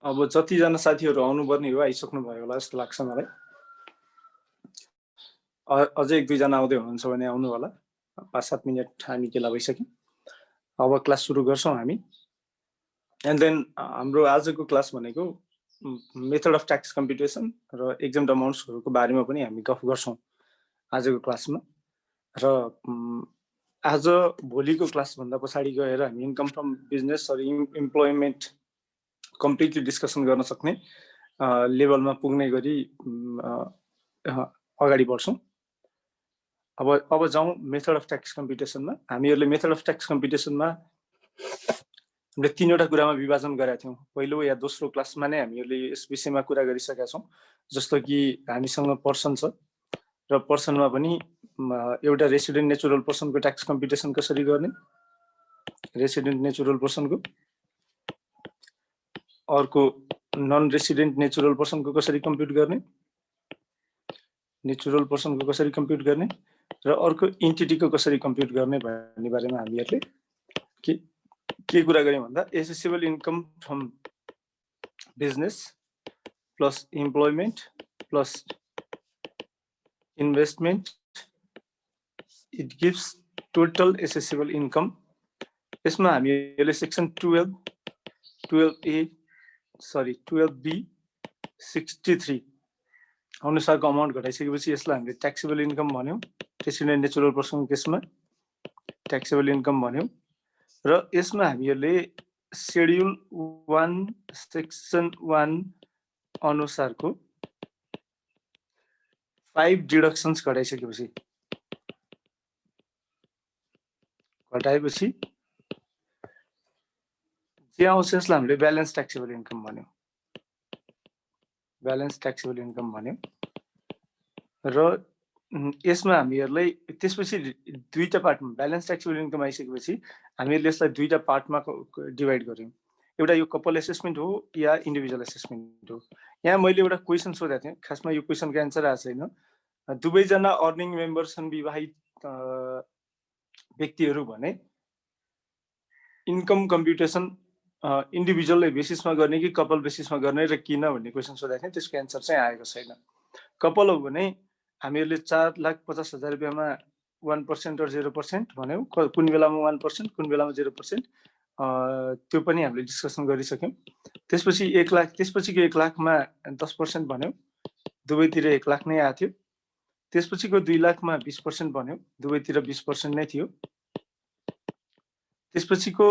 अब जतिजना साथीहरू आउनुपर्ने हो आइसक्नु भयो होला जस्तो लाग्छ मलाई। अझै 1-2 जना आउँदै हुनुहुन्छ भने आउनु होला। 5-7 मिनेट हामी केला भइसक्यौँ। अब क्लास सुरु गर्छौँ हामी। एन्ड देन हाम्रो आजको क्लास भनेको मेथड अफ ट्याक्स कम्प्युटेसन र एक्जाम अमाउन्ट्सहरूको बारेमा पनि हामी गफ गर्छौँ आजको क्लासमा। र आज भोलिको क्लास भन्दा पछाडि गएर हामी इन्कम फ्रम बिजनेस र इम्प्लोइमेन्ट कम्प्लिटली डिस्कसन गर्न सक्ने लेभलमा पुग्ने गरी अगाडि बढ्छौँ। अब जाउँ मेथड अफ ट्याक्स कम्प्युटेसनमा। हामीहरूले मेथड अफ ट्याक्स कम्प्युटेसनमा हामीले 3वटा कुरामा विभाजन गरेका थियौँ। पहिलो या दोस्रो क्लासमा नै हामीहरूले यस विषयमा कुरा गरिसकेका छौँ। जस्तो कि हामीसँग पर्सन छ र पर्सनमा पनि एउटा रेसिडेन्ट नेचुरल पर्सनको ट्याक्स कम्प्युटेसन कसरी गर्ने, रेसिडेन्ट नेचुरल पर्सनको, अर्को नन रेसिडेन्ट नेचुरल पर्सनको कसरी कम्प्युट गर्ने, नेचुरल पर्सनको कसरी कम्प्युट गर्ने र अर्को इन्टिटीको कसरी कम्प्युट गर्ने भन्ने बारेमा हामीहरूले के कुरा गर्यौँ भन्दा accessible income from business plus employment plus investment it gives total accessible income. यसमा हामीहरूले सेक्सन 12B 63 अनुसारको अमाउन्ट घटाइसकेपछि यसलाई हामीले ट्याक्सेबल इन्कम भन्यौँ। रेसिडेन्ट नेचुरल पर्सनको केसमा ट्याक्सेबल इन्कम भन्यौँ र यसमा हामीहरूले शेड्युल 1 सेक्सन 1 अनुसारको 5 डिडक्सन्स घटाएपछि जे आउँछ यसलाई हामीले ब्यालेन्स ट्याक्सेबल इन्कम भन्यौँ। ब्यालेन्स ट्याक्सेबल इन्कम भन्यौँ र यसमा हामीहरूलाई त्यसपछि दुईटा पार्टमा ब्यालेन्स ट्याक्सेबल इन्कम आइसकेपछि हामीहरूले यसलाई दुईटा पार्टमा डिभाइड गर्यौँ। एउटा यो कपल एसेसमेन्ट हो या इन्डिभिजुअल एसेसमेन्ट हो। यहाँ मैले एउटा क्वेसन सोधेको थिएँ, खासमा यो क्वेसनको एन्सर आएको छैन। दुवैजना अर्निङ मेम्बर छन् विवाहित व्यक्तिहरू भने इन्कम कम्प्युटेसन इन्डिभिजुअल बेसिसमा गर्ने कि कपल बेसिसमा गर्ने र किन भन्ने क्वेसन सोधेको थिएँ। त्यसको एन्सर चाहिँ आएको छैन। कपल हो भने हामीहरूले 4,50,000 रुपियाँमा 1% र 0% भन्यौँ। कुन बेलामा 1% कुन बेलामा 0%, त्यो पनि हामीले डिस्कसन गरिसक्यौँ। त्यसपछि 1 लाख, त्यसपछिको 1 लाखमा 10% भन्यौँ, दुवैतिर 1 लाख नै आएको थियो। त्यसपछिको 2 लाखमा 20% भन्यौँ, दुवैतिर 20% नै थियो। त्यसपछिको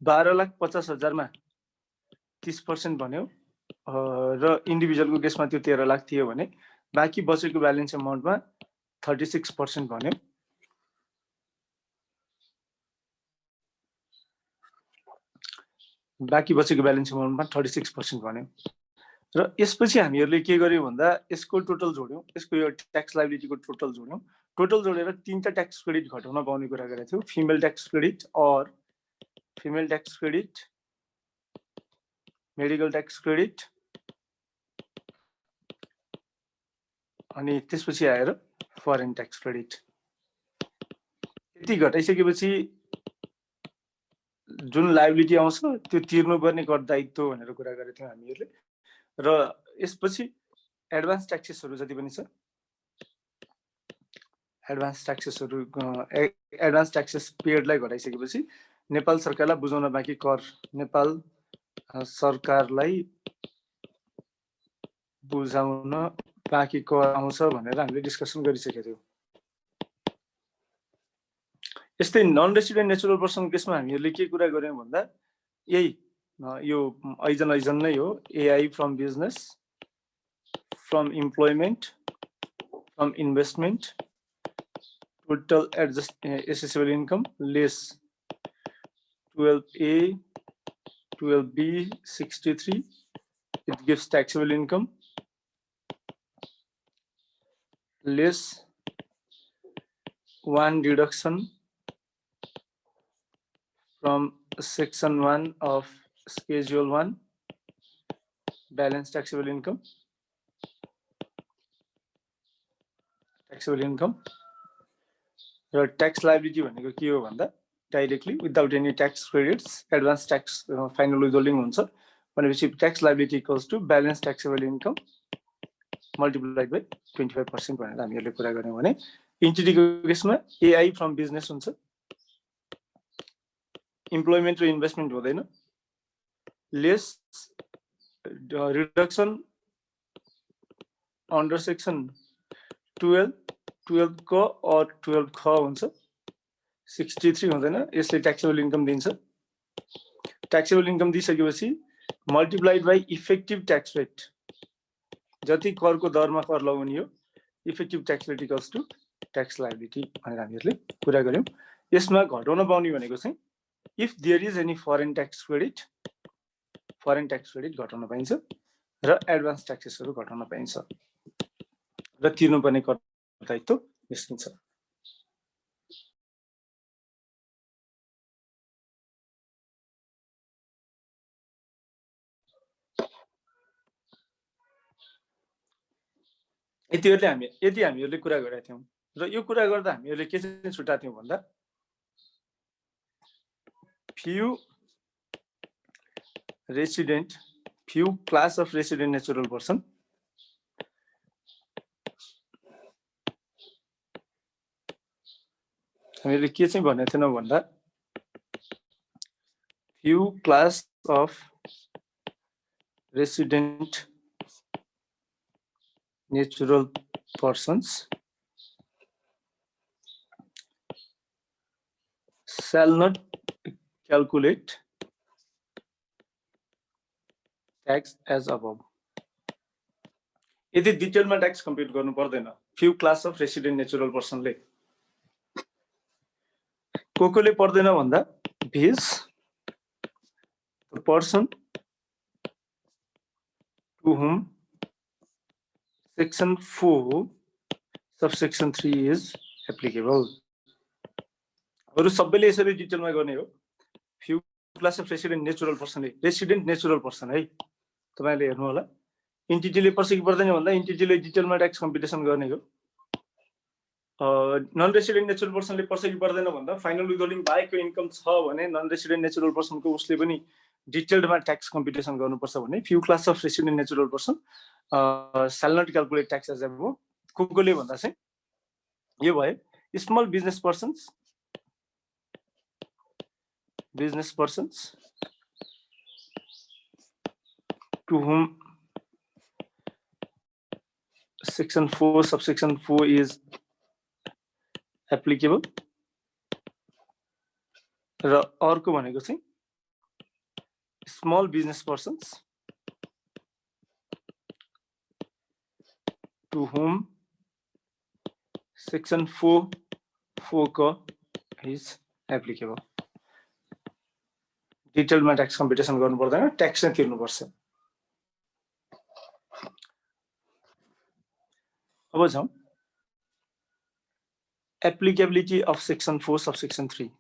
12,50,000मा 30% भन्यौँ र इन्डिभिजुअलको केसमा त्यो 13 लाख थियो भने बाँकी बचेको ब्यालेन्स अमाउन्टमा 36% भन्यौँ। बाँकी बचेको ब्यालेन्स अमाउन्टमा 36% भन्यौँ र यसपछि हामीहरूले के गर्यौँ भन्दा यसको टोटल जोड्यौँ, यसको यो ट्याक्स लायबिलिटीको टोटल जोड्यौँ। टोटल जोडेर 3टा ट्याक्स क्रेडिट घटाउन पाउने कुरा गरेका थियौँ। फिमेल ट्याक्स क्रेडिट और female tax credit, medical tax credit अनि त्यसपछि आएर फरेन ट्याक्स क्रेडिट। यति घटाइसकेपछि जुन लायबिलिटी आउँछ त्यो तिर्नुपर्ने कर दायित्व भनेर कुरा गरेका थियौँ हामीहरूले। र यसपछि एडभान्स ट्याक्सेसहरू जति पनि छ, एडभान्स ट्याक्सेस पेडलाई घटाइसकेपछि नेपाल सरकारलाई बुझाउन बाँकी कर नेपाल सरकारलाई बुझाउन बाँकी कर आउँछ भनेर हामीले डिस्कसन गरिसकेका थियौँ। यस्तै नन रेसिडेन्ट नेचुरल पर्सन केसमा हामीहरूले के कुरा गर्यौँ भन्दा यही यो ऐजन नै हो। AI from business, from employment, from investment, total accessible income lace 12A 12B 63 it gives taxable income less 1 deduction from section 1 of schedule 1 balance taxable income र ट्याक्स लायबिलिटी भनेको के हो भन्दा directly without any tax credits advance tax final withholding हुन्छ भनेपछि tax liability equals to balance taxable income multiplied by 25% भनेर हामीहरूले कुरा गर्यौँ भने इन्टिटीको केसमा एआई फ्रम बिजनेस हुन्छ इम्प्लोइमेन्ट र इन्भेस्टमेन्ट हुँदैन लेस रिडक्सन अन्डर सेक्सन 12 क or 12 ख हुन्छ 63 हुँदैन यसले ट्याक्सेबल इन्कम दिन्छ ट्याक्सेबल इन्कम दिइसकेपछि multiplied by effective tax rate जति करको दरमा कर लगाउने हो effective tax rate equals to tax liability भनेर हामीहरूले कुरा गर्यौँ यसमा घटाउन पाउने भनेको चाहिँ if there is any foreign tax credit घटाउन पाइन्छ र एडभान्स ट्याक्सेसहरू घटाउन पाइन्छ र तिर्नुपर्ने कर दायित्व निस्किन्छ यदि हामीहरूले कुरा गरेका थियौँ र यो कुरा गर्दा हामीहरूले के चाहिँ छुटाएको थियौँ भन्दा few class of resident natural person हामीले के चाहिँ भनेको थिएन भन्दा few class of resident natural persons shall not calculate tax as above यदि डिटेलमा ट्याक्स कम्प्युट गर्नु पर्दैन few class of resident natural person ले कोले पर्दैन भन्दा भिज the person to whom section 4 subsection 3 is applicable अरु सबैले यसरी डिटेलमा गर्ने हो few class of resident natural person ले resident natural person है तपाईले हेर्नु होला इन्टिटीले पर्छ कि पर्दैन भन्दा इन्टिटीले डिटेलमा ट्याक्स कम्प्युटेसन गर्ने हो नन रेसिडेन्ट नेचुरल पर्सनले पर्छ कि पर्दैन भन्दा फाइनल विथहोल्डिङ बाहेकको इन्कम छ भने नन रेसिडेन्ट नेचुरल पर्सनको उसले पनि डिटेल्डमा ट्याक्स कम्प्युटेसन गर्नुपर्छ भने few class of resident natural person shall not calculate tax as above कोले भन्दा चाहिँ यो भयो small business persons to whom section 4 subsection 4 is applicable र अर्को भनेको चाहिँ small business persons to whom section 4 को is applicable डिटेलमा ट्याक्स कम्प्युटेसन गर्नु पर्दैन ट्याक्स नै तिर्नु पर्छ अब जाउँ applicability of section 4 subsection 3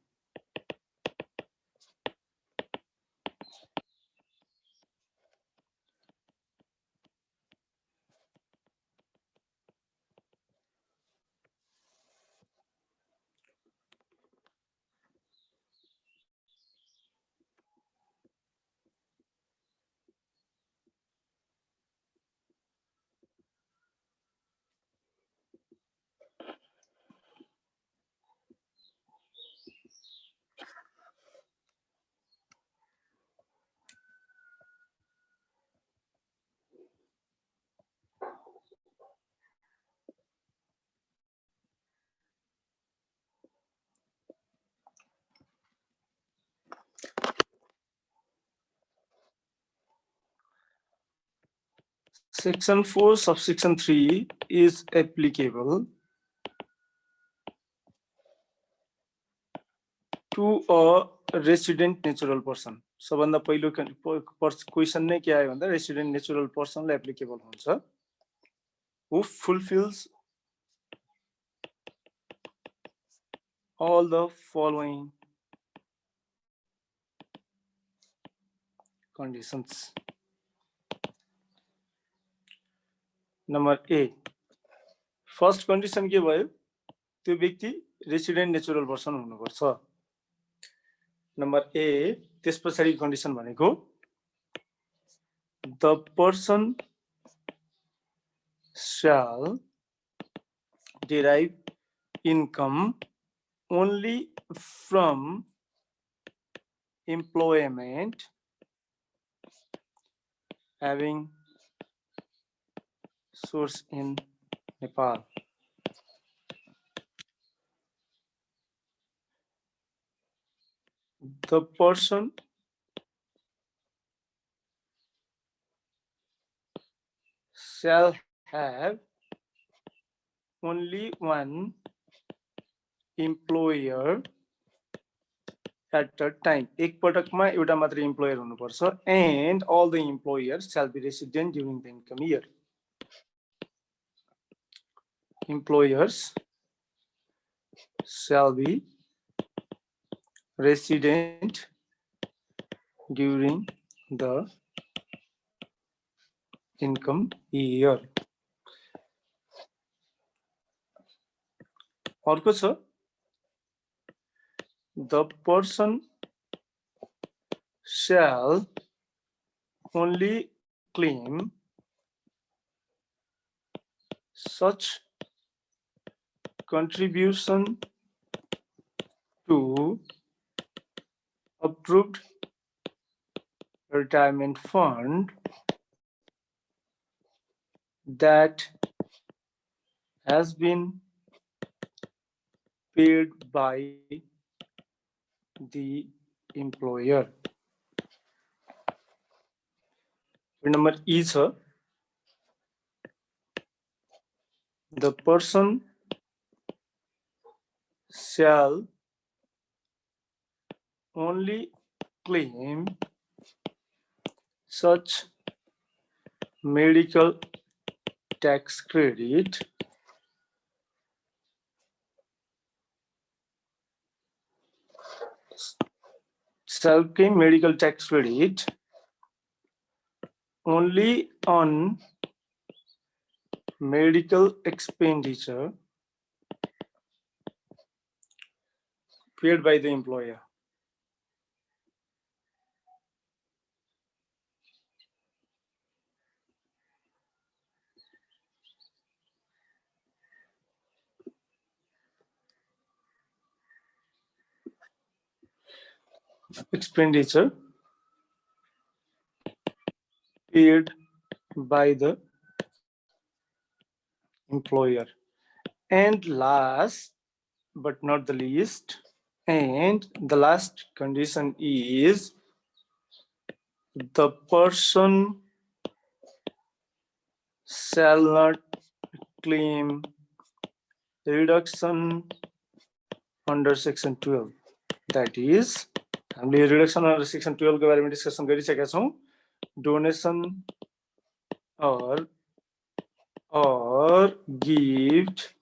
Section 4 subsection 3 is applicable to a resident natural person. सबभन्दा पहिलो क्वेशन नै के आयो भन्दा रेसिडेन्ट नेचुरल पर्सनलाई एप्लिकेबल हुन्छ who fulfills all the following conditions. Number A first condition के भयो त्यो व्यक्ति रेसिडेन्ट नेचुरल पर्सन हुनुपर्छ नम्बर ए त्यस पछाडि कन्डिसन भनेको the person shall derive income only from employment having source in Nepal. The person shall have only one employer at a time. एक पटकमा एउटा मात्र employer हुनुपर्छ and all the employers shall be resident during the income year. Employers shall be resident during the income year. अर्को छ the person shall only claim such contribution to approved retirement fund that has been paid by the employer. Number E छ the person shall only claim such medical tax credit medical tax credit only on medical expenditure paid by the employer. Expenditure paid by the employer. And last but not the least, and the last condition is the person shall not claim reduction under section 12. That is, हामीले reduction under section 12 को बारेमा discussion गरिसकेका छौं. Donation or gift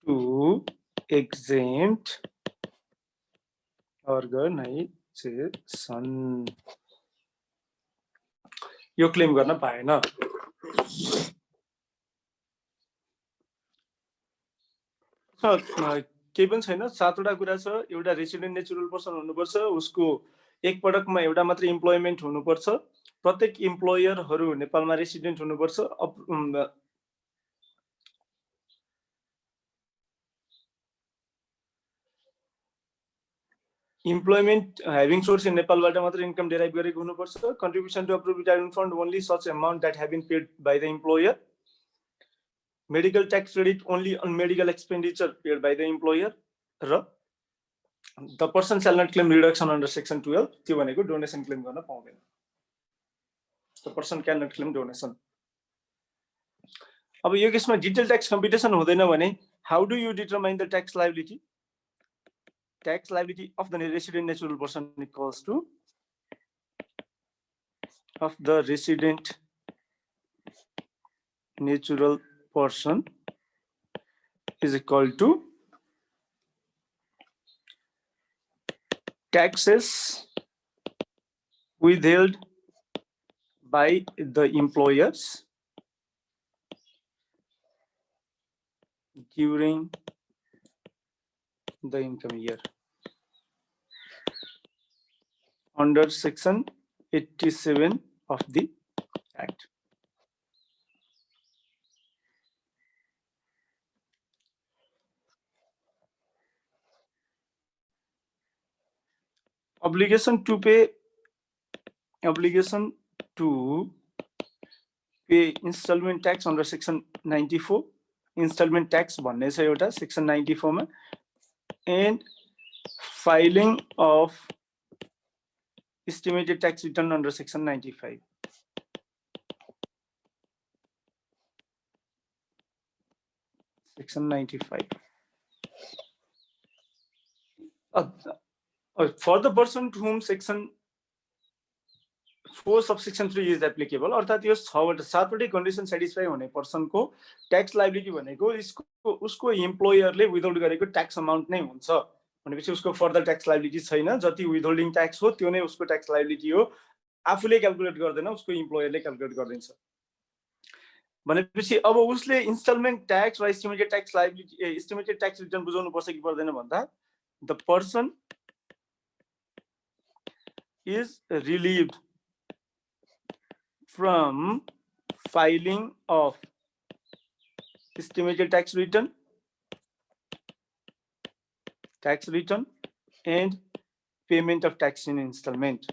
to exempt organization यो claim गर्न पाएन. केही पनि छैन, सातवटा कुरा छ. एउटा रेसिडेन्ट नेचुरल पर्सन हुनुपर्छ, उसको एक पटकमा एउटा मात्र इम्प्लोयमेन्ट हुनुपर्छ, प्रत्येक इम्प्लोयरहरू नेपालमा रेसिडेन्ट हुनुपर्छ, इम्प्लोयमेन्ट ह्याभिङ सोर्स इन नेपालबाट मात्र इन्कम डेराइभ गरेको हुनुपर्छ, contribution to approve retirement fund only such amount that have been paid by the employer, medical tax credit only on medical expenditure paid by the employer, र the person shall not claim reduction under section 12. त्यो भनेको donation claim गर्न पाउँदैन. The person can not claim donation. अब यो केसमा detail tax computation हुँदैन भने how do you determine the tax liability? Tax liability of the resident natural person equals to of the resident natural person is equal to taxes withheld by the employers during the income year. under section 87 of the act. Obligation to pay installment tax under section 94. Installment tax भन्ने छ एउटा section 94 मा, and filing of estimated tax return under section 95. Section 95. For the person to whom section 4 subsection 3 is applicable, अर्थात यो 7वटै condition satisfy हुने person को tax liability भनेको उसको इम्प्लोयरले विथहोल्ड गरेको ट्याक्स अमाउन्ट नै हुन्छ भनेपछि उसको फर्दर ट्याक्स लायबिलिटी छैन। जति विथहोल्डिङ ट्याक्स हो त्यो नै उसको ट्याक्स लायबिलिटी हो, आफूले क्याल्कुलेट गर्दैन, उसको इम्प्लोयरले क्याल्कुलेट गरिदिन्छ भनेपछि अब उसले इन्स्टलमेन्ट ट्याक्स वा estimated tax liability estimated tax return बुझाउनु पर्छ कि पर्दैन भन्दा the person is रिलिभड from filing of estimated tax return and payment of tax in installment.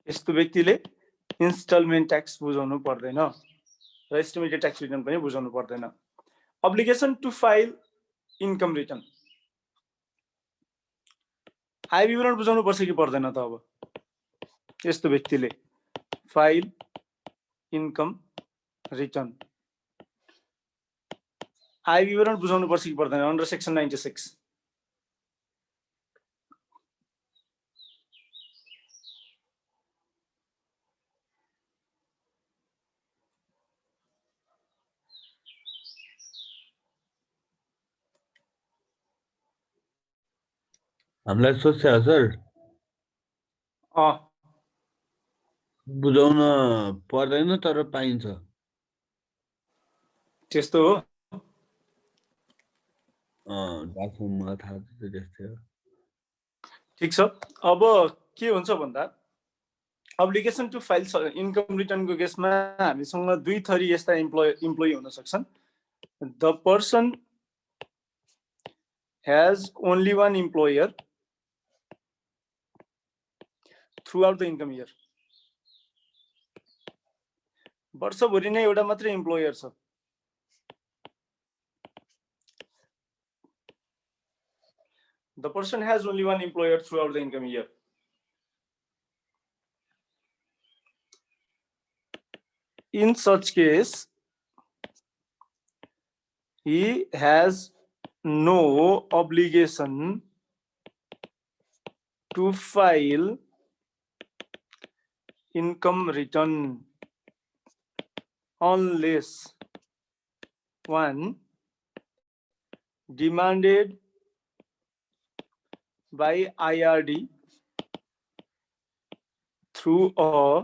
यस्तो व्यक्तिले इन्स्टलमेन्ट ट्याक्स बुझाउनु पर्दैन र एस्टिमेटेड ट्याक्स रिटर्न पनि बुझाउनु पर्दैन। Obligation to file income return, आय विवरण बुझाउनु पर्छ कि पर्दैन त? अब यस्तो व्यक्तिले फाइल इन्कम रिटर्न आय विवरण बुझाउनु पर्छ कि पर्दैन अन्डर सेक्सन 96? हामीलाई सोध्छ सर, बुझाउन पर्दैन तर पाइन्छ, त्यस्तो हो? मलाई थाहा छ त्यस्तै हो। ठिक छ। अब के हुन्छ भन्दा अब्लिगेसन टु फाइल इन्कम रिटर्नको केसमा हामीसँग दुई थरी यस्ता इम्प्लोइ हुन सक्छन्। The person has only one employer through out the income year, वर्षभरि नै एउटा मात्रै इम्प्लोयर छ। The person has only one employer throughout the income year. In such case, he has no obligation to file income return unless one demanded by IRD through a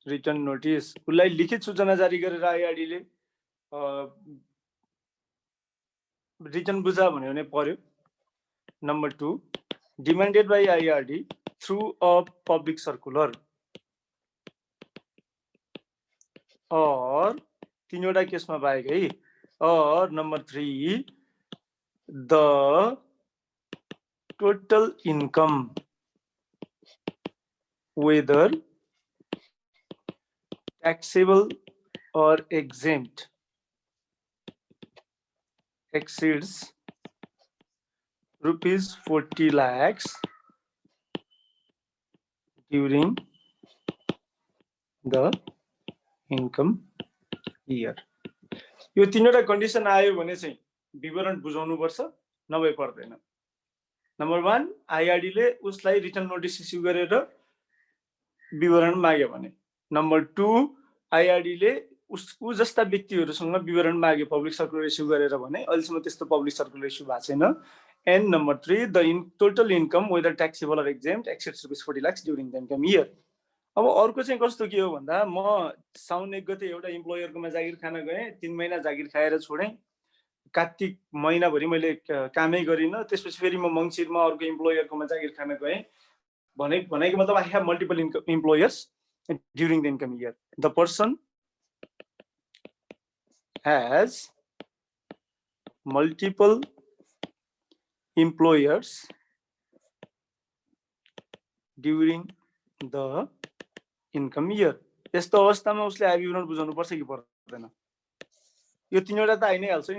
written notice. उसलाई लिखित सूचना जारी गरेर IRD ले return बुझा भन्यो भने पर्यो। Number 2, demanded by IRD through a public circular, और तीनवटा केसमा बाहेक है। और number 3, the total income, whether taxable or exempt, exceeds rupees 40 lakhs during the income year. यो तीनवटा कन्डिसन आयो भने चाहिँ विवरण बुझाउनु पर्छ, नभए पर्दैन। नम्बर 1, IRD ले उसलाई रिटर्न नोटिस इस्यु गरेर विवरण माग्यो भने। नम्बर 2, IRD ले उसको जस्ता व्यक्तिहरुसँग विवरण माग्यो पब्लिक सर्कुलर इस्यु गरेर भने, अहिलेसम्म त्यस्तो पब्लिक सर्कुलर इस्यु भएको छैन। And number 3, the total income whether taxable or exempt exceeds rupees 40 lakh during the income year. अब अर्को चाहिँ कस्तो के हो भन्दा म साउन 1 गते एउटा इम्प्लोयरकोमा जागिर खान गएँ, 3 महिना जागिर खाएर छोडेँ, कार्तिक महिनाभरि मैले कामै गरिनँ, त्यसपछि फेरि म मङ्सिरमा अर्को इम्प्लोयरकोमा जागिर खान गएँ भनेको मतलब I have multiple employers during the income year. The person has multiple employers during the income year. यस्तो अवस्थामा उसले आय विवरण बुझाउनु पर्छ कि पर्दैन? यो तीनवटा त आइ नै हाल्छ.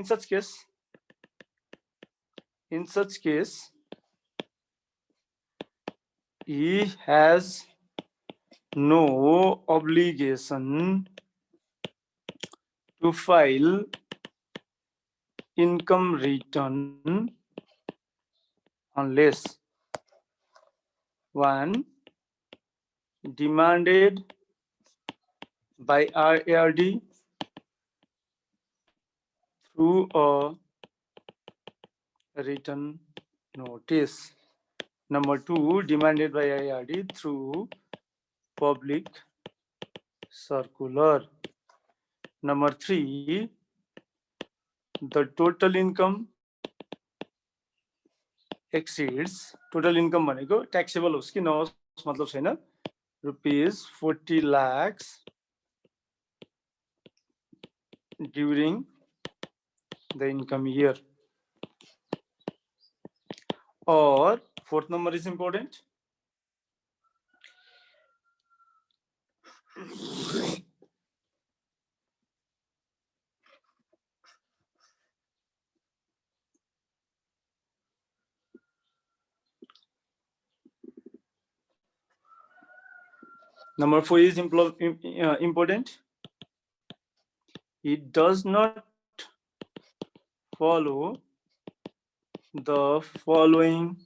In such case he has no obligation to file income return unless 1 demanded by IRD through a written notice. Number 2, demanded by IRD through public circular. Number 3, the total income exceeds, total income भनेको taxable होस् कि नहोस् मतलब छैन, rupees 40 lakhs during the income year. Or fourth number is important. Number 4 is important. It does not follow the following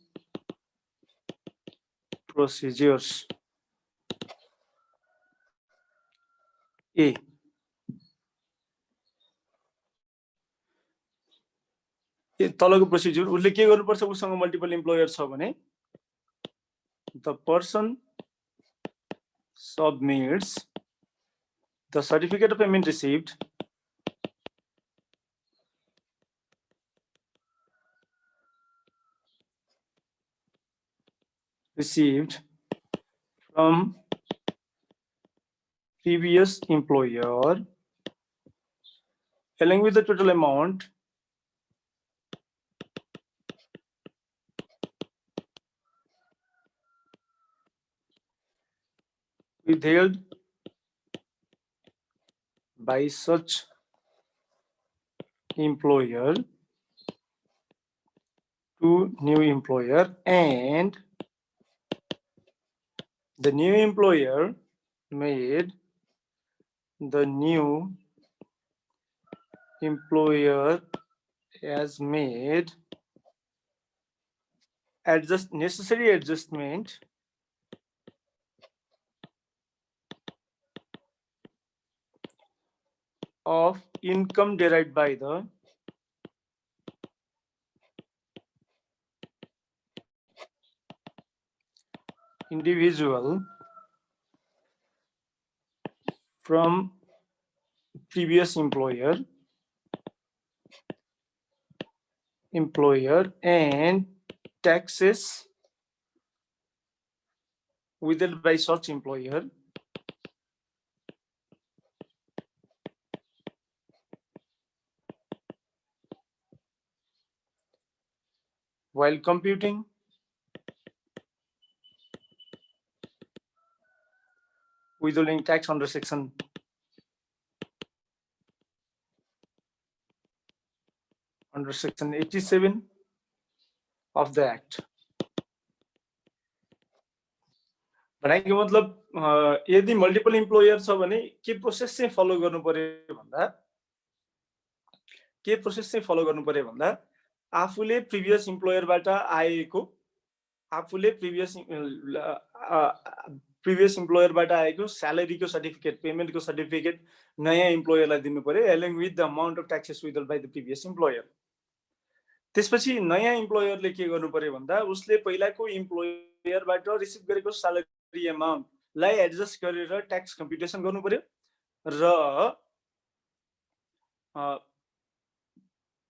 procedures. A, तलको procedure उसले के गर्नुपर्छ? उसँग मल्टिपल इम्प्लोयर छ भने the person submits the certificate of payment received from previous employer along with the total amount withheld by such employer to new employer, and the new employer made the new employer has made necessary adjustment of income derived by the individual from previous employer and taxes withheld by such employer while computing withholding tax under section 87 of the act. भनेको मतलब यदि multiple employer छ भने के process चाहिँ follow गर्नु पर्यो भन्दा आफूले प्रिभियस इम्प्लोयरबाट आएको स्यालेरीको सर्टिफिकेट, पेमेन्टको सर्टिफिकेट नयाँ इम्प्लोयरलाई दिनु पर्यो along with the amount of taxes withheld by the previous employer. त्यसपछि नयाँ इम्प्लोयरले के गर्नु पर्यो भन्दा उसले पहिलाको इम्प्लोयरबाट रिसिभ गरेको स्यालेरी अमाउन्टलाई एडजस्ट गरेर ट्याक्स कम्प्युटेसन गर्नु पर्यो र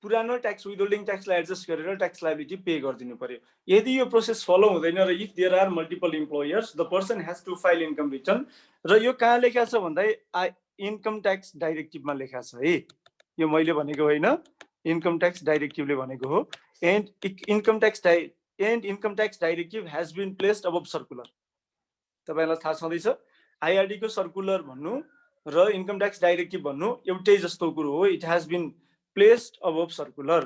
पुरानो ट्याक्स विथहोल्डिङ ट्याक्सलाई एडजस्ट गरेर ट्याक्स लायबिलिटी पे गरिदिनु पर्यो। यदि यो प्रोसेस फलो हुँदैन र if there are multiple employers the person has to file income return, र यो कहाँ लेखा छ भन्दा इन्कम ट्याक्स डाइरेक्टिभमा लेखा छ है, यो मैले भनेको होइन, इन्कम ट्याक्स डाइरेक्टिभले भनेको हो। And income tax directive has been placed above circular. तपाईँलाई थाहा छँदैछ आइआरडी को सर्कुलर भन्नु र इन्कम ट्याक्स डाइरेक्टिभ भन्नु एउटै जस्तो कुरो हो। It has been placed above circular.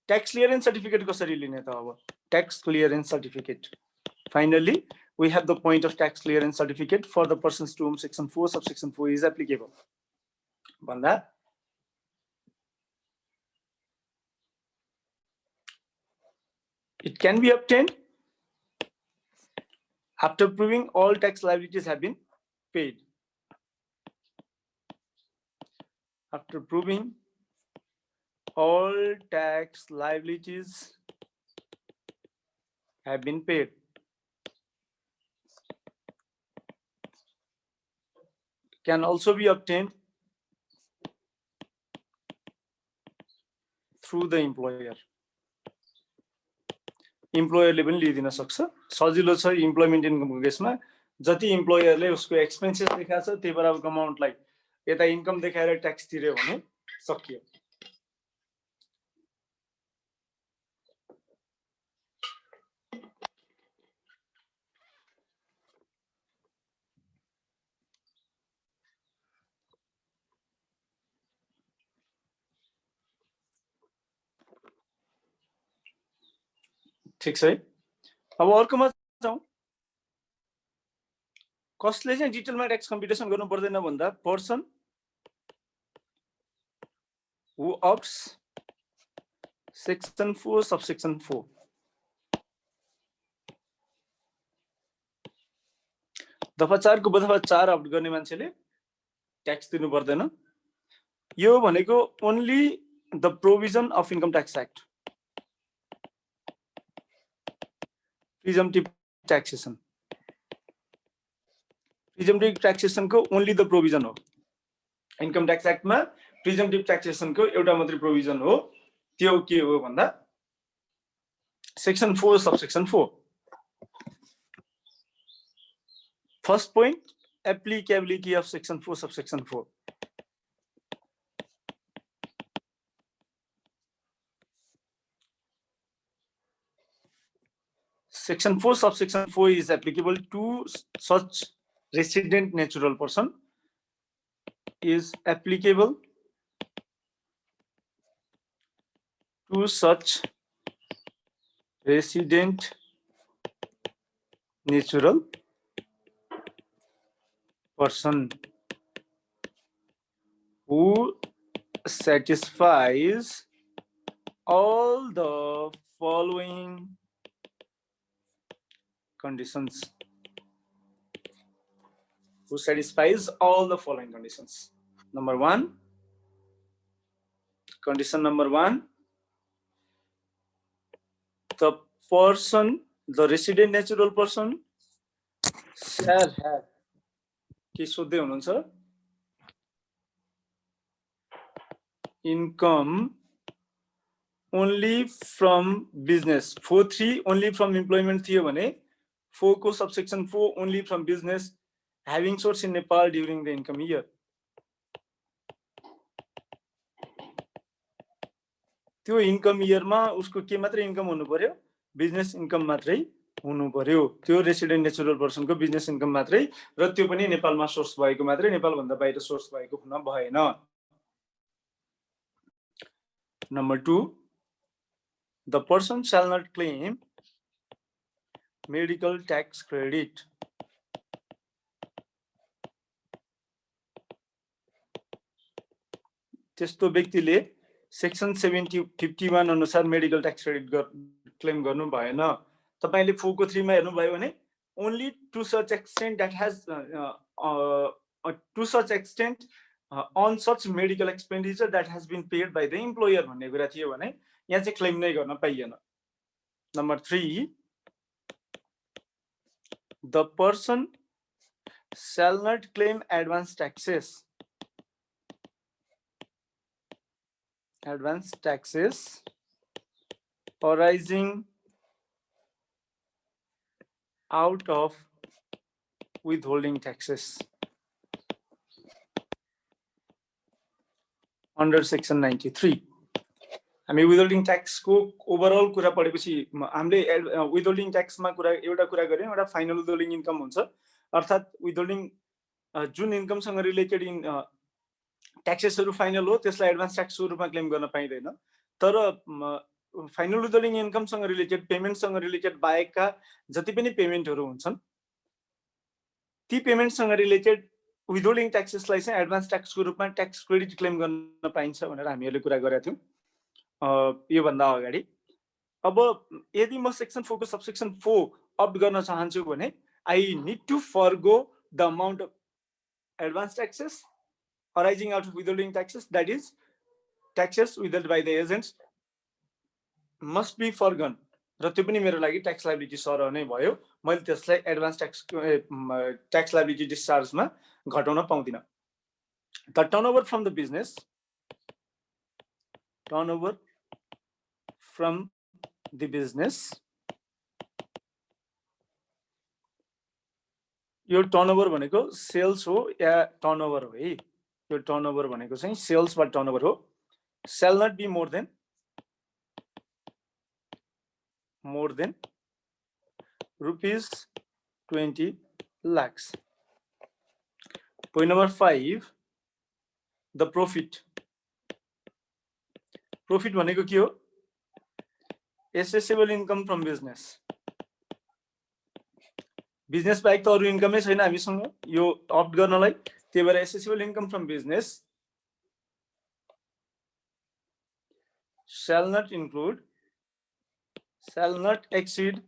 Tax clearance certificate कसरी लिने त? अब tax clearance certificate, finally we have the point of tax clearance certificate for the persons to whom section 4 subsection 4 is applicable. भन्दा it can be obtained after proving all tax liabilities have been paid. After proving all tax liabilities have been paid. Can also be obtained through the employer. इम्प्लोयरले पनि लिदिन सक्छ। सजिलो छ employment इन्कमको केसमा, जति इम्प्लोयरले उसको expenses देखाएको छ त्यही बराबरको अमाउन्टलाई यता इन्कम देखाएर ट्याक्स तिर्यो भने सकियो। ठिक छ है। अब अर्कोमा जाउँ। कसले चाहिँ डिटेलमा ट्याक्स कम्प्युटेसन गर्नु पर्दैन भन्दा पर्सन हु अप्ट्स सेक्सन 4 सबसेक्सन 4। दफा 4 को दफा 4 अप्ट गर्ने मान्छेले ट्याक्स दिनु पर्दैन। यो भनेको only the provision of income tax act, presumptive taxation. Presumptive ट्याक्सेसनको ओन्ली द प्रोभिजन हो। इन्कम ट्याक्स एक्टमा प्रिजम्पटिभ ट्याक्सेसनको एउटा मात्रै प्रोभिजन हो। त्यो के हो भन्दा section 4 subsection 4। First point, applicability of section 4 subsection 4। Section 4 subsection 4 is applicable to such resident natural person, is applicable to such resident natural person who satisfies all the following conditions. Who satisfies all the following conditions. Number 1, condition number 1, the person, the resident natural person shall have, के सोध्दै हुनुहुन्छ, income only from business. 4(3) only from employment थियो भने 4 को subsection 4 only from business having source in Nepal during the income year. त्यो income इयरमा उसको के मात्रै इन्कम हुनु पर्यो, बिजनेस इन्कम मात्रै हुनु पर्यो। त्यो रेसिडेन्ट नेचुरल पर्सनको बिजनेस इन्कम मात्रै, र त्यो पनि नेपालमा सोर्स भएको मात्रै, नेपाल भन्दा बाहिर सोर्स भएको हुन भएन। Number 2, the person shall not claim medical tax credit. त्यस्तो व्यक्तिले सेक्सन 51 अनुसार मेडिकल ट्याक्स क्रेडिट क्लेम गर्नु भएन। तपाईले 4 को 3 मा हेर्नु भयो भने only to such extent that has to such extent on such medical expenditure that has been paid by the employer भन्ने कुरा थियो भने यहाँ चाहिँ क्लेम नै गर्न पाइएन। Number 3, the person shall not claim advance taxes. advance taxes arising out of withholding taxes under section 93. हामी withholding tax को ओभरअल कुरा पढेपछि हामीले withholding tax मा कुरा एउटा कुरा गर्यौं, एउटा फाइनल withholding इन्कम हुन्छ, अर्थात withholding जुन इन्कम सँग रिलेटेड ट्याक्सेसहरु फाइनल हो त्यसलाई एडभान्स ट्याक्स को रूपमा क्लेम गर्न पाइदैन। तर फाइनल विथहोल्डिङ इन्कम सँग रिलेटेड पेमेन्ट सँग रिलेटेड बाहेकका जति पनि पेमेन्टहरु हुन्छन् ती पेमेन्ट सँग रिलेटेड विथहोल्डिङ ट्याक्सेसलाई चाहिँ एडभान्स ट्याक्स को रूपमा ट्याक्स क्रेडिट क्लेम गर्न पाइन्छ भनेर हामीहरुले कुरा गरेका थियौं यो भन्दा अगाडि। अब यदि म सेक्सन 4 को सबसेक्सन 4 अप्ट गर्न चाहन्छु भने I need to forgo the amount of advance taxes arising out of withholding taxes, that is taxes withheld by the agents must be forgone, र त्यो पनि मेरो लागि ट्याक्स लायबिलिटी सरह नै भयो। मैले त्यसलाई एडभान्स ट्याक्स लायबिलिटी डिस्चार्जमा घटाउन पाउँदिन। The turnover from the business, turnover from the business, यो टर्नओभर भनेको सेल्स हो या टर्नओभर हो है, यो टर्नओभर भनेको चाहिँ सेल्स वा टर्नओभर हो। shall not be more than rupees 20 lakhs. Point number 5, the profit. Profit भनेको के हो? Assessable income from business. Business बाहेक त अरु इन्कमै छैन हामीसँग यो अप्ट गर्नलाई, त्यही भएर assessable income from business shall not exceed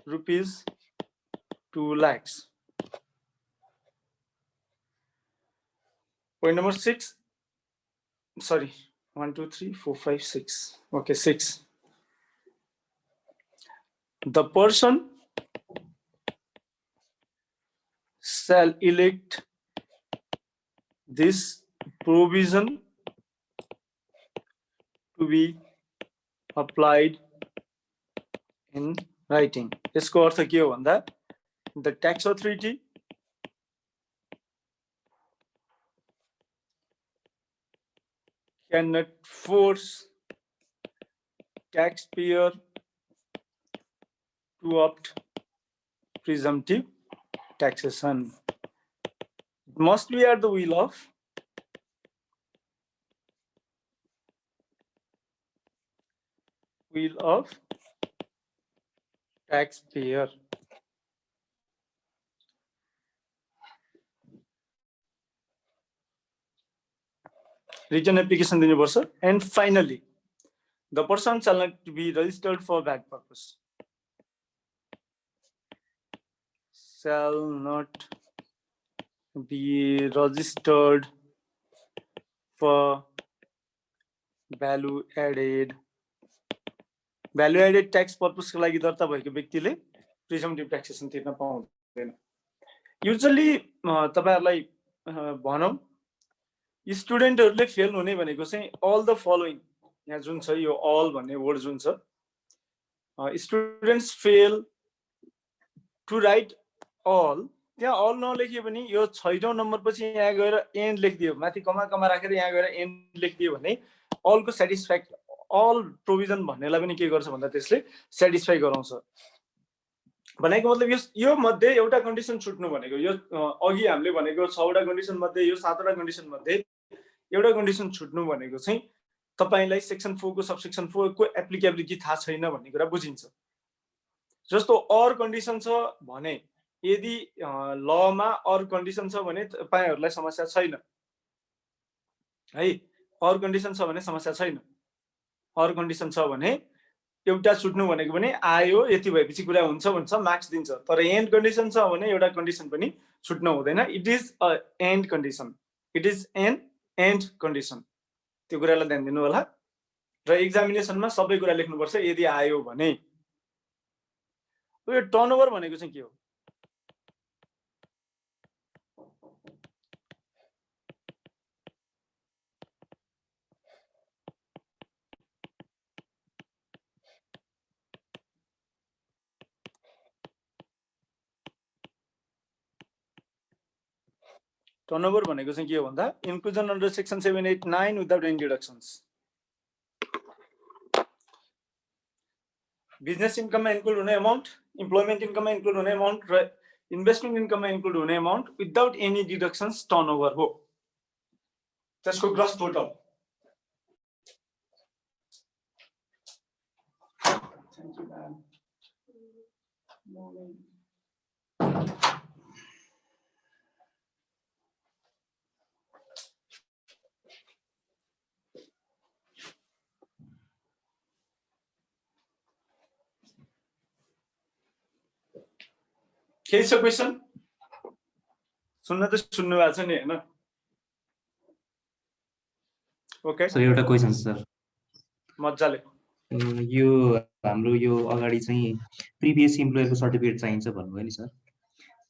rupees 2 lakhs. Point number 6, sorry, 1 2 3 4 5 6, okay, 6. The person shall elect this provision to be applied in writing. यसको अर्थ के हो भन्दा the tax authority cannot force taxpayer to opt presumptive taxation. It must be at the will of taxpayer. Written application दिनुपर्छ। And finally, the person shall not be registered for that purpose. Shall not be registered for value added tax purpose को लागि दर्ता भएको व्यक्तिले प्रिजम्पटिभ taxation तिर्न पाउँदैन। Usually तपाईहरुलाई भनौं स्टुडेन्टहरुले फेल हुने भनेको चाहिँ all the following, यहाँ जुन छ यो all भन्ने वर्ड जुन छ, students fail to write all, त्यहाँ all नलेखियो भने यो 6औं नम्बर पछि यहाँ गएर एन्ड लेखिदियो, माथि कमा कमा राखेर यहाँ गएर एन्ड लेखिदियो भने all को सटिस्फाक्ट all प्रोभिजन भन्नेलाई पनि के गर्छ भन्दा त्यसले सटिस्फाई गराउँछ। भनेको मतलब यो मध्ये एउटा कन्डिसन छुट्नु भनेको, यो अघि हामीले भनेको 6वटा कन्डिसन मध्ये यो 7वटा कन्डिसन मध्ये एउटा कन्डिसन छुट्नु भनेको चाहिँ तपाईलाई सेक्सन 4 को सबसेक्सन 4 को एप्लिकेबिलिटी थाहा छैन भन्ने कुरा बुझिन्छ। जस्तो अर कन्डिसन छ भने यदि लमा अर कन्डिसन छ भने तपाईहरुलाई समस्या छैन है, अर कन्डिसन छ भने समस्या छैन। अर कन्डिसन छ भने एउटा छुट्नु भनेको पनि आयो यति भएपछि कुरा हुन्छ भन्छ, मार्क्स दिन्छ। तर एन्ड कन्डिसन छ भने एउटा कन्डिसन पनि छुट्न हुँदैन। It is a end condition, it is an end condition, त्यो कुरालाई ध्यान दिनु होला। र एक्जामिनेसनमा सबै कुरा लेख्नुपर्छ यदि आयो भने। यो टर्नओभर भनेको चाहिँ के हो? टर्नओभर भनेको चाहिँ के हो भन्दा inclusion under section 789 without any deductions. Business इन्कममा इन्क्लुड हुने अमाउन्ट, इम्प्लोइमेन्ट इन्कममा इन्क्लुड हुने अमाउन्ट र इन्भेस्टमेन्ट इन्कममा इन्क्लुड हुने amount without any deductions turnover हो, त्यसको ग्रस टोटल। केही छ क्वेसन? सुन्न त सुन्नु भएको छ नि हैन? ओके सर एउटा क्वेसन सर, मजाले। यो हाम्रो यो अगाडि चाहिँ प्रिभियस इम्प्लोयरको सर्टिफिकेट चाहिन्छ भन्नुभयो नि सर,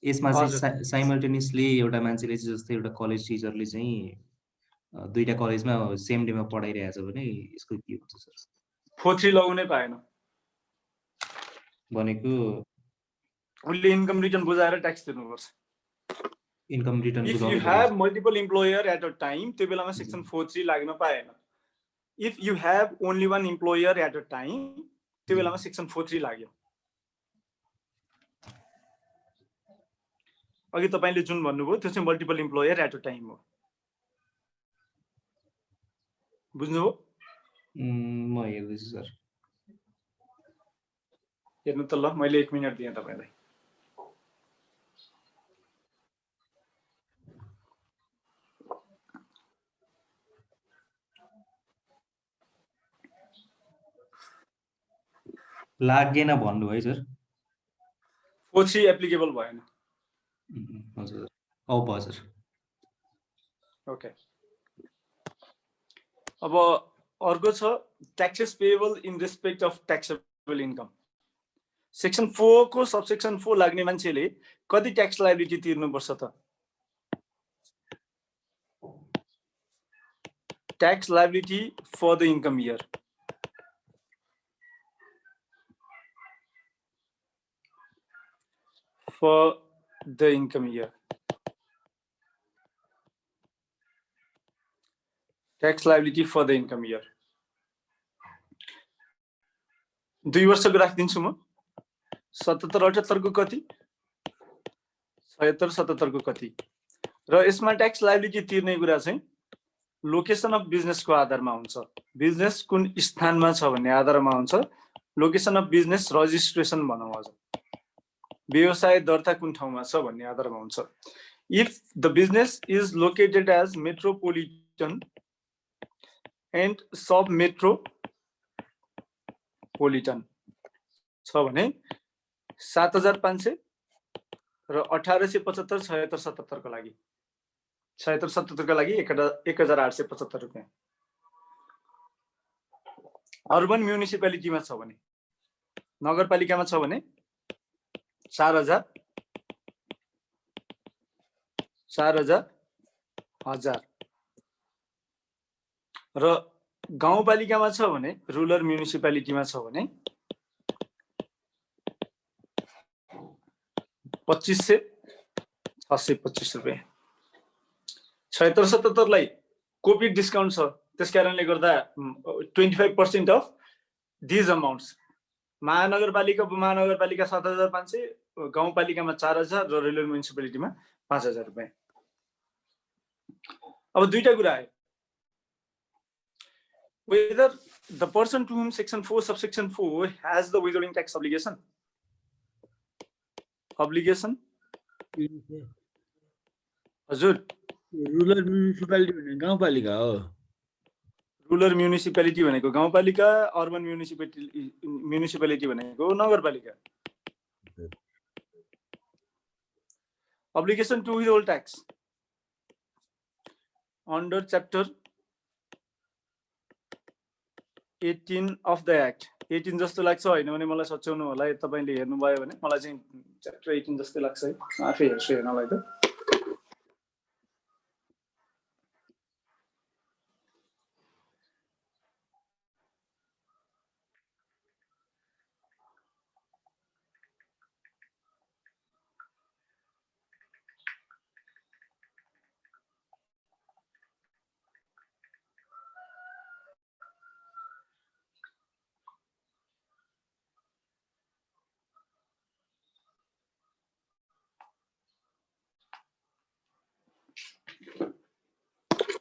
यसमा चाहिँ साइमल्टेनियसली एउटा मान्छेले चाहिँ जस्तै एउटा कलेज टिचरले चाहिँ दुईटा कलेजमा सेम डेमा पढाइरहेछ भने यसको के हुन्छ सर? 4-3 लगाउनै पाएन भनेको उले इन्कम रिटर्न बुझाएर ट्याक्स तिर्नुपर्छ। इन्कम रिटर्न इफ बुझाउनु you have multiple employer at a time त्यो बेलामा सेक्सन 4.3 लाग्न पाएन। If you have only one employer at a time त्यो बेलामा सेक्सन 4.3 लाग्यो। अघि तपाईले जुन भन्नुभयो त्यो चाहिँ multiple employer at a time हो, बुझ्नुभयो? म हेर्दैछु सर। हेर्नु त ल, मैले 1 मिनेट दिएँ तपाईलाई। लागेन भन्नु है सर? 4.3 एप्लिकेबल भएन। हजुर अब भयो सर। ओके, अब अर्को छ taxes payable in respect of taxable income. Section 4 को सबसेक्सन 4 लाग्ने मान्छेले कति ट्याक्स लायबिलिटी तिर्नुपर्छ त? Tax liability for the income year. For the income year, tax liability for the income year 2 वर्षको राखिदिन्छु म। 77-78 को कति, 76-77 को कति, र यसमा ट्याक्स लायबिलिटी तिर्ने कुरा चाहिँ लोकेसन अफ बिजनेसको आधारमा हुन्छ। बिजनेस कुन स्थानमा छ भन्ने आधारमा हुन्छ। लोकेसन अफ बिजनेस रजिस्ट्रेसन भनौँ, अझ व्यवसाय दर्ता कुन ठाउँमा छ भन्ने आधारमा हुन्छ। If the business is located as metropolitan and sub metropolitan छ भने 7500 र 1875 76-77 को लागि 76-77 को लागि 1875 रुपैयाँ। अर्बन म्युनिसिपालिटीमा छ भने, नगरपालिकामा छ भने 4000 र गाउँपालिकामा छ भने, रुरल म्युनिसिपालिटीमा छ भने 2500-625 रुपैयाँ। 76-77 लाई कोभिड डिस्काउन्ट छ, त्यसकारणले गर्दा 25% अफ दिज अमाउन्ट्स। महानगरपालिका 7500, गाउँपालिकामा 4000 र रुरल म्युनिसिपालिटीमा 5000 रुपैयाँ। अब दुईटा कुरा आयो, whether the person to whom section 4 subsection 4 has the withholding tax obligation हजुर। रुरल म्युनिसिपालिटी भनेको गाउँपालिका हो। रुरल म्युनिसिपालिटी भनेको गाउँपालिका, अर्बन म्युनिसिपालिटी भनेको नगरपालिका। Obligation to withhold tax under chapter 18 of the act। 18 जस्तो लाग्छ हैन भने मलाई सच्याउनु होला, तपाईले हेर्नु भयो भने। मलाई चाहिँ च्याप्टर 18 जस्तै लाग्छ है, म आफै हेर्छु हेर्नलाई त।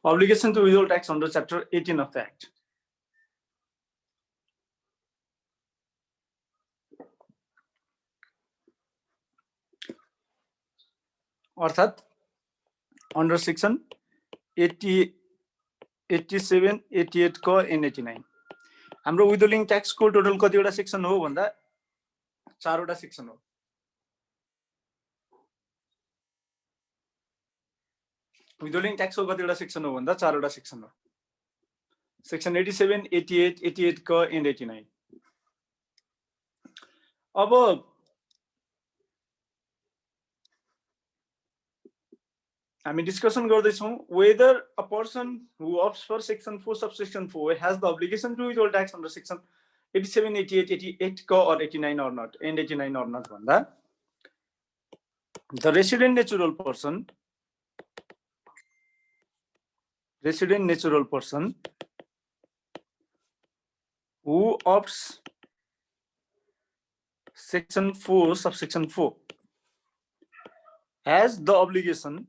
Obligation to withhold tax under Chapter 18 of the Act. अर्थात् under section 80, 87, 88 को and 89 हाम्रो withholding tax को टोटल कतिवटा सेक्सन हो भन्दा 4वटा सेक्सन हो। withholding tax को कतिवटा सेक्सन हो भन्दा 4वटा सेक्सन हो। सेक्सन 87, 88, 88 को and 89। अब हामी डिस्कसन गर्दैछौं whether a person who opts for section 4 subsection 4 has the obligation to withhold tax under section 87, 88, 88 ko or 89 or not, and 89 or not भन्दा the resident natural person who opts section 4 subsection 4 has the obligation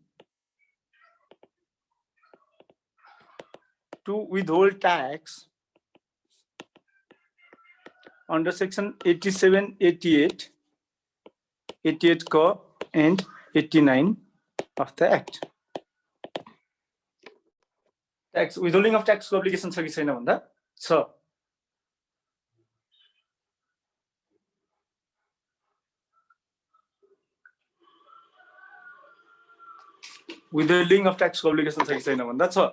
to withhold tax under section 87, 88, 88 ko and 89 of the Act. Tax withholding of tax obligation छ कि छैन भन्दा छ। withholding of tax obligation छ कि छैन भन्दा छ।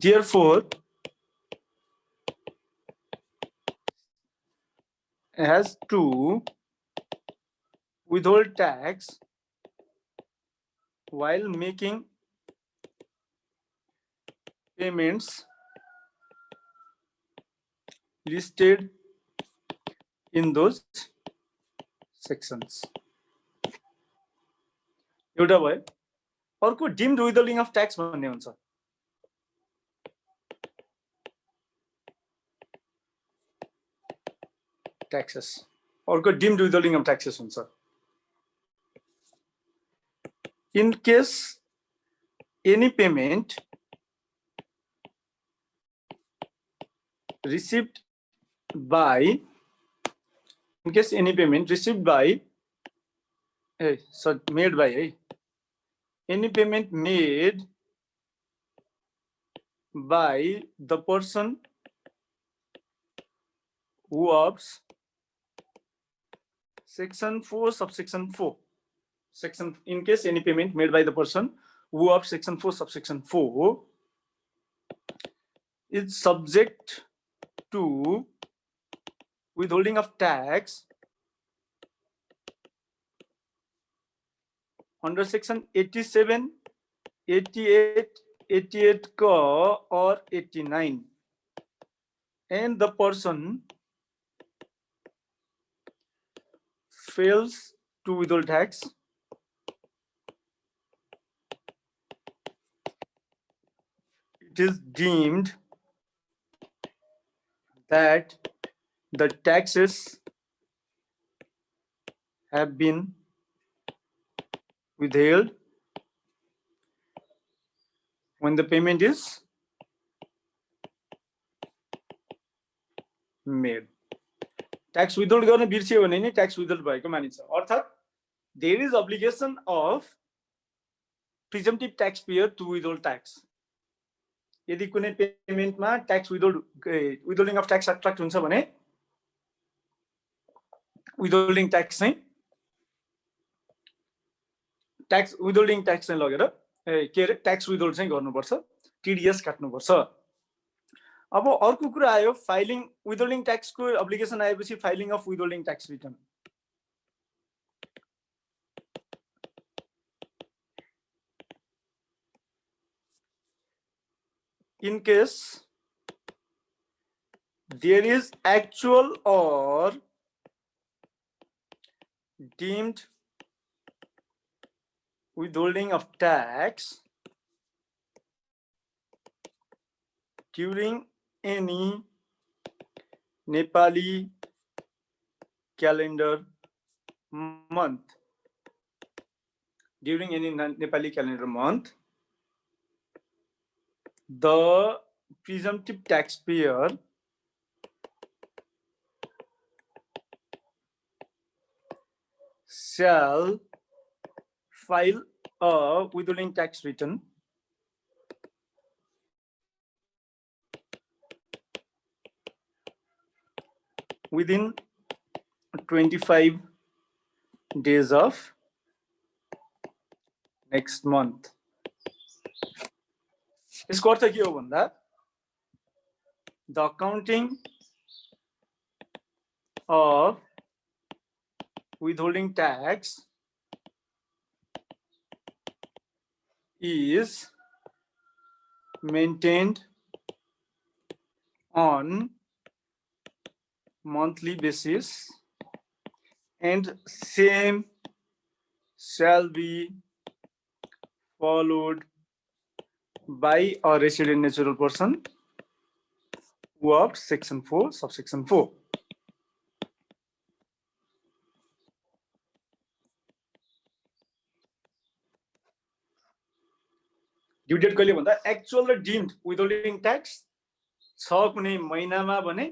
Therefore, has to withhold tax while making payments listed in those sections. एउटा भयो। अर्को deemed withholding of tax भन्ने हुन्छ। taxes अर्को deemed withholding of taxes हुन्छ। In case any payment received by made by any payment made by the person who opts section 4 subsection 4 in case any payment made by the person who opts section 4 subsection 4 is subject to withholding of tax under section 87, 88, 88 ko or 89, and the person fails to withhold tax it is deemed that the taxes have been withheld when the payment is made. Tax withhold गर्ने बिर्सियो भने नि tax withhold भएको मानिन्छ। अर्थात् there is obligation of presumptive taxpayer to withhold tax. यदि कुनै पेमेन्टमा tax withholding of tax attract हुन्छ भने withholding tax चाहिँ withholding tax चाहिँ लगेर के अरे tax withhold चाहिँ गर्नुपर्छ, TDS काट्नुपर्छ। अब अर्को कुरा आयो फाइलिङ withholding tax को obligation आएपछि filing of withholding tax return। In case there is actual or deemed withholding of tax during any Nepali calendar month. During any Nepali calendar month, the presumptive taxpayer shall file a withholding tax return within 25 days of next month. यसको अर्थ के हो भन्दा the accounting of withholding tax is maintained on monthly basis and same shall be followed by a resident natural person of section 4 subsection 4. Due date कहिले भन्दा actual र deemed withholding tax छ कुनै महिनामा भने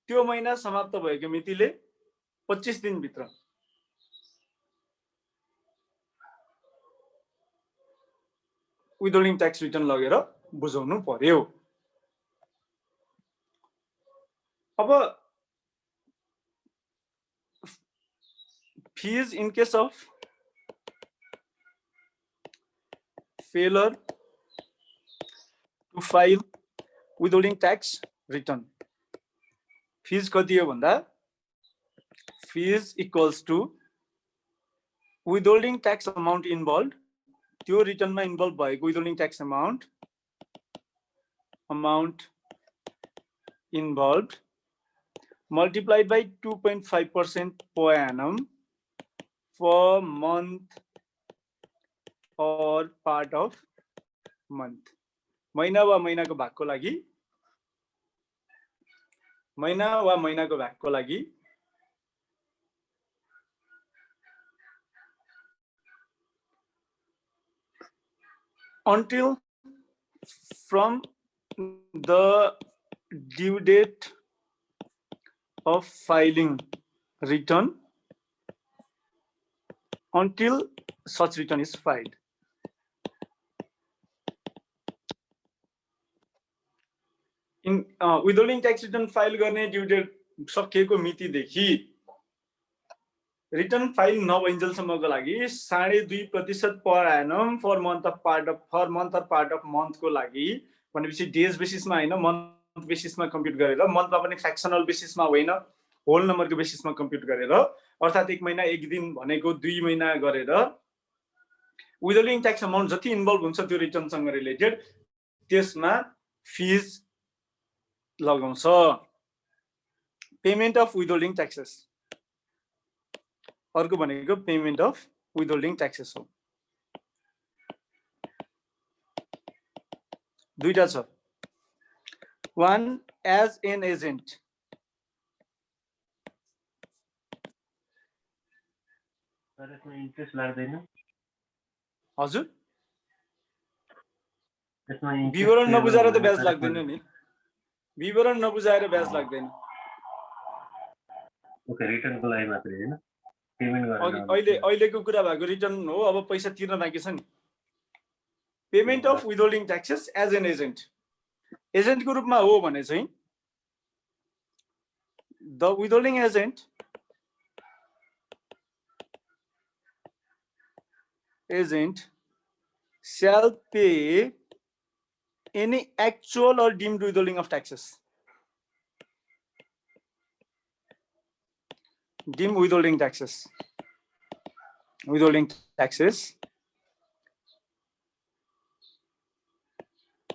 त्यो महिना समाप्त भएको मितिले 25 दिन भित्र विथहोल्डिङ ट्याक्स रिटर्न लगेर बुझाउनु पर्यो। अब fees in case of failure to file withholding tax return, fees कति हो भन्दा fees equals to withholding tax amount involved, त्यो रिटर्न मा इन्भल्भ भएको withholding tax amount involved multiplied by 2.5% per annum for month or part of month. महिना वा महिनाको भागको लागि until from the due date of filing return until such return is filed. In withholding tax return file गर्ने due date सकिएको मितिदेखि return file नभइन्जेलसम्मको लागि 2.5% per annum for month of part of month को लागि भनेपछि डेज बेसिसमा हैन month बेसिसमा कम्प्युट गरेर मन्थमा पनि फ्र्याक्सनल बेसिसमा होइन होल नम्बरको बेसिसमा कम्प्युट गरेर अर्थात एक महिना एक दिन भनेको 2 महिना गरेर विथहोल्डिङ ट्याक्स अमाउन्ट जति इन्भल्भ हुन्छ त्यो रिटर्न सँग रिलेटेड त्यसमा फीज लगाउँछ। पेमेन्ट अफ विथहोल्डिङ ट्याक्सेस अर्को भनेको पेमेन्ट अफ विथहोल्डिङ ट्याक्सेस हो। दुईटा छ, one as an agent, interest लाग्दैन हजुर विवरण नबुझाएर त ब्याज लाग्दैन नि, विवरण नबुझाएर ब्याज लाग्दैन। ओके रिटर्नको लागि मात्रै हैन, पेमेन्ट गर्ने अहिलेको कुरा भएको रिटर्न हो, अब पैसा तिर्न बाँकी छ नि। Payment of withholding taxes as an agent, एजेन्टको रूपमा हो भने चाहिँ the withholding agent shall pay any actual or deemed withholding of taxes. Deemed withholding taxes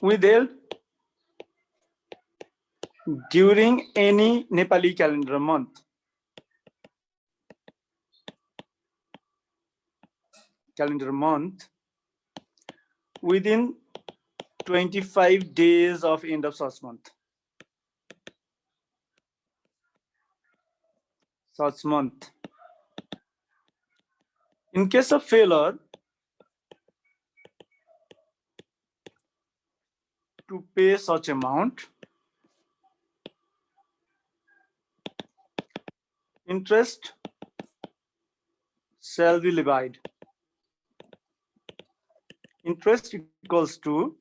withheld during any Nepali calendar month. Within 25 days of end of such month. Such month. In case of failure to pay such amount, interest shall be levied. Interest equals to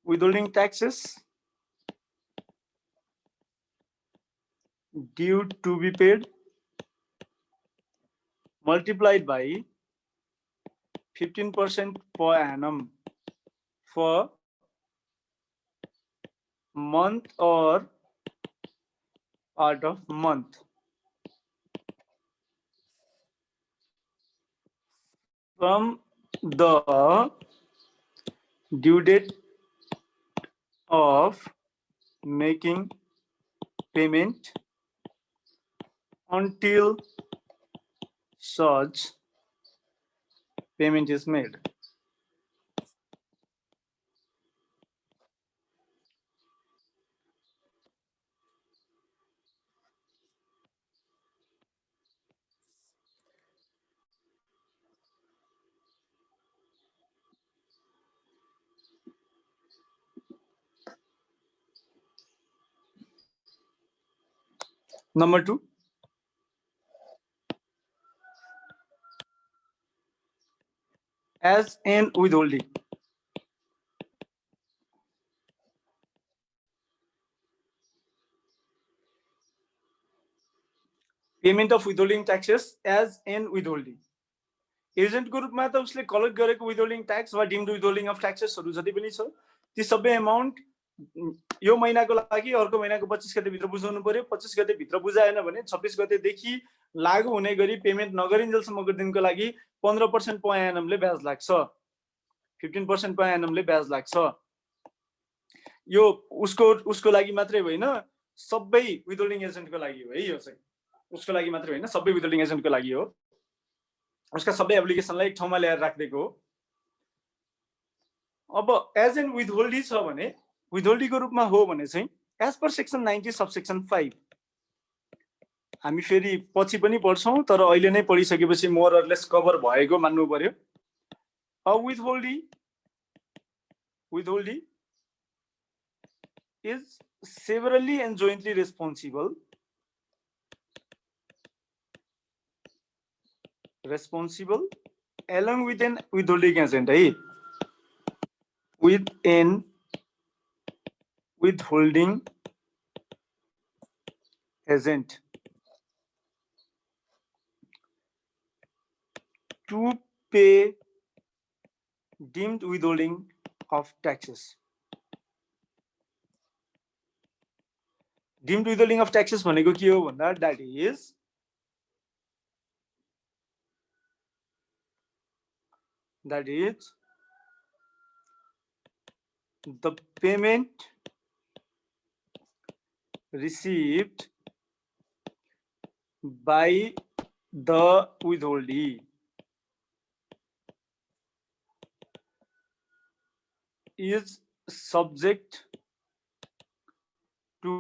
withholding taxes due to be paid multiplied by 15% per annum for month or part of month. From the due date of making payment until such payment is made. Number 2, as in withholding. Payment of withholding taxes as in withholding. Agent को रूपमा त उसले collect गरेको विथहोल्डिङ tax वा deemed withholding of ट्याक्सेसहरू जति पनि छ ती सबै अमाउन्ट यो महिनाको लागि अर्को महिनाको 25 गते भित्र बुझाउनु पर्यो। 25 गते भित्र बुझाएन भने 26 गतेदेखि लागू हुने गरी पेमेन्ट नगरिन्जेलसम्मको दिनको लागि 15% per annum ले ब्याज लाग्छ, 15% per annum ले ब्याज लाग्छ। यो उसको लागि मात्रै होइन, सबै विथहोल्डिङ एजेन्टको लागि हो है। यो चाहिँ उसको लागि मात्रै होइन, सबै विथहोल्डिङ एजेन्टको लागि हो। उसका सबै एप्लिकेसनलाई एक ठाउँमा ल्याएर राख्दिएको हो। अब एज एन विथहोल्डी छ भने, विथहोल्डीको रूपमा हो भने चाहिँ एज पर सेक्सन 90 सबसेक्सन 5 हामी फेरि पछि पनि पढ्छौँ, तर अहिले नै पढिसकेपछि मोर अर लेस कभर भएको मान्नु पर्यो। अब विथहोल्डी is severally and jointly responsible along with an withholding agent, with an withholding agent to pay deemed withholding of taxes. Deemed withholding of taxes भनेको के हो भन्दा, that is the payment received by the withholdee is subject to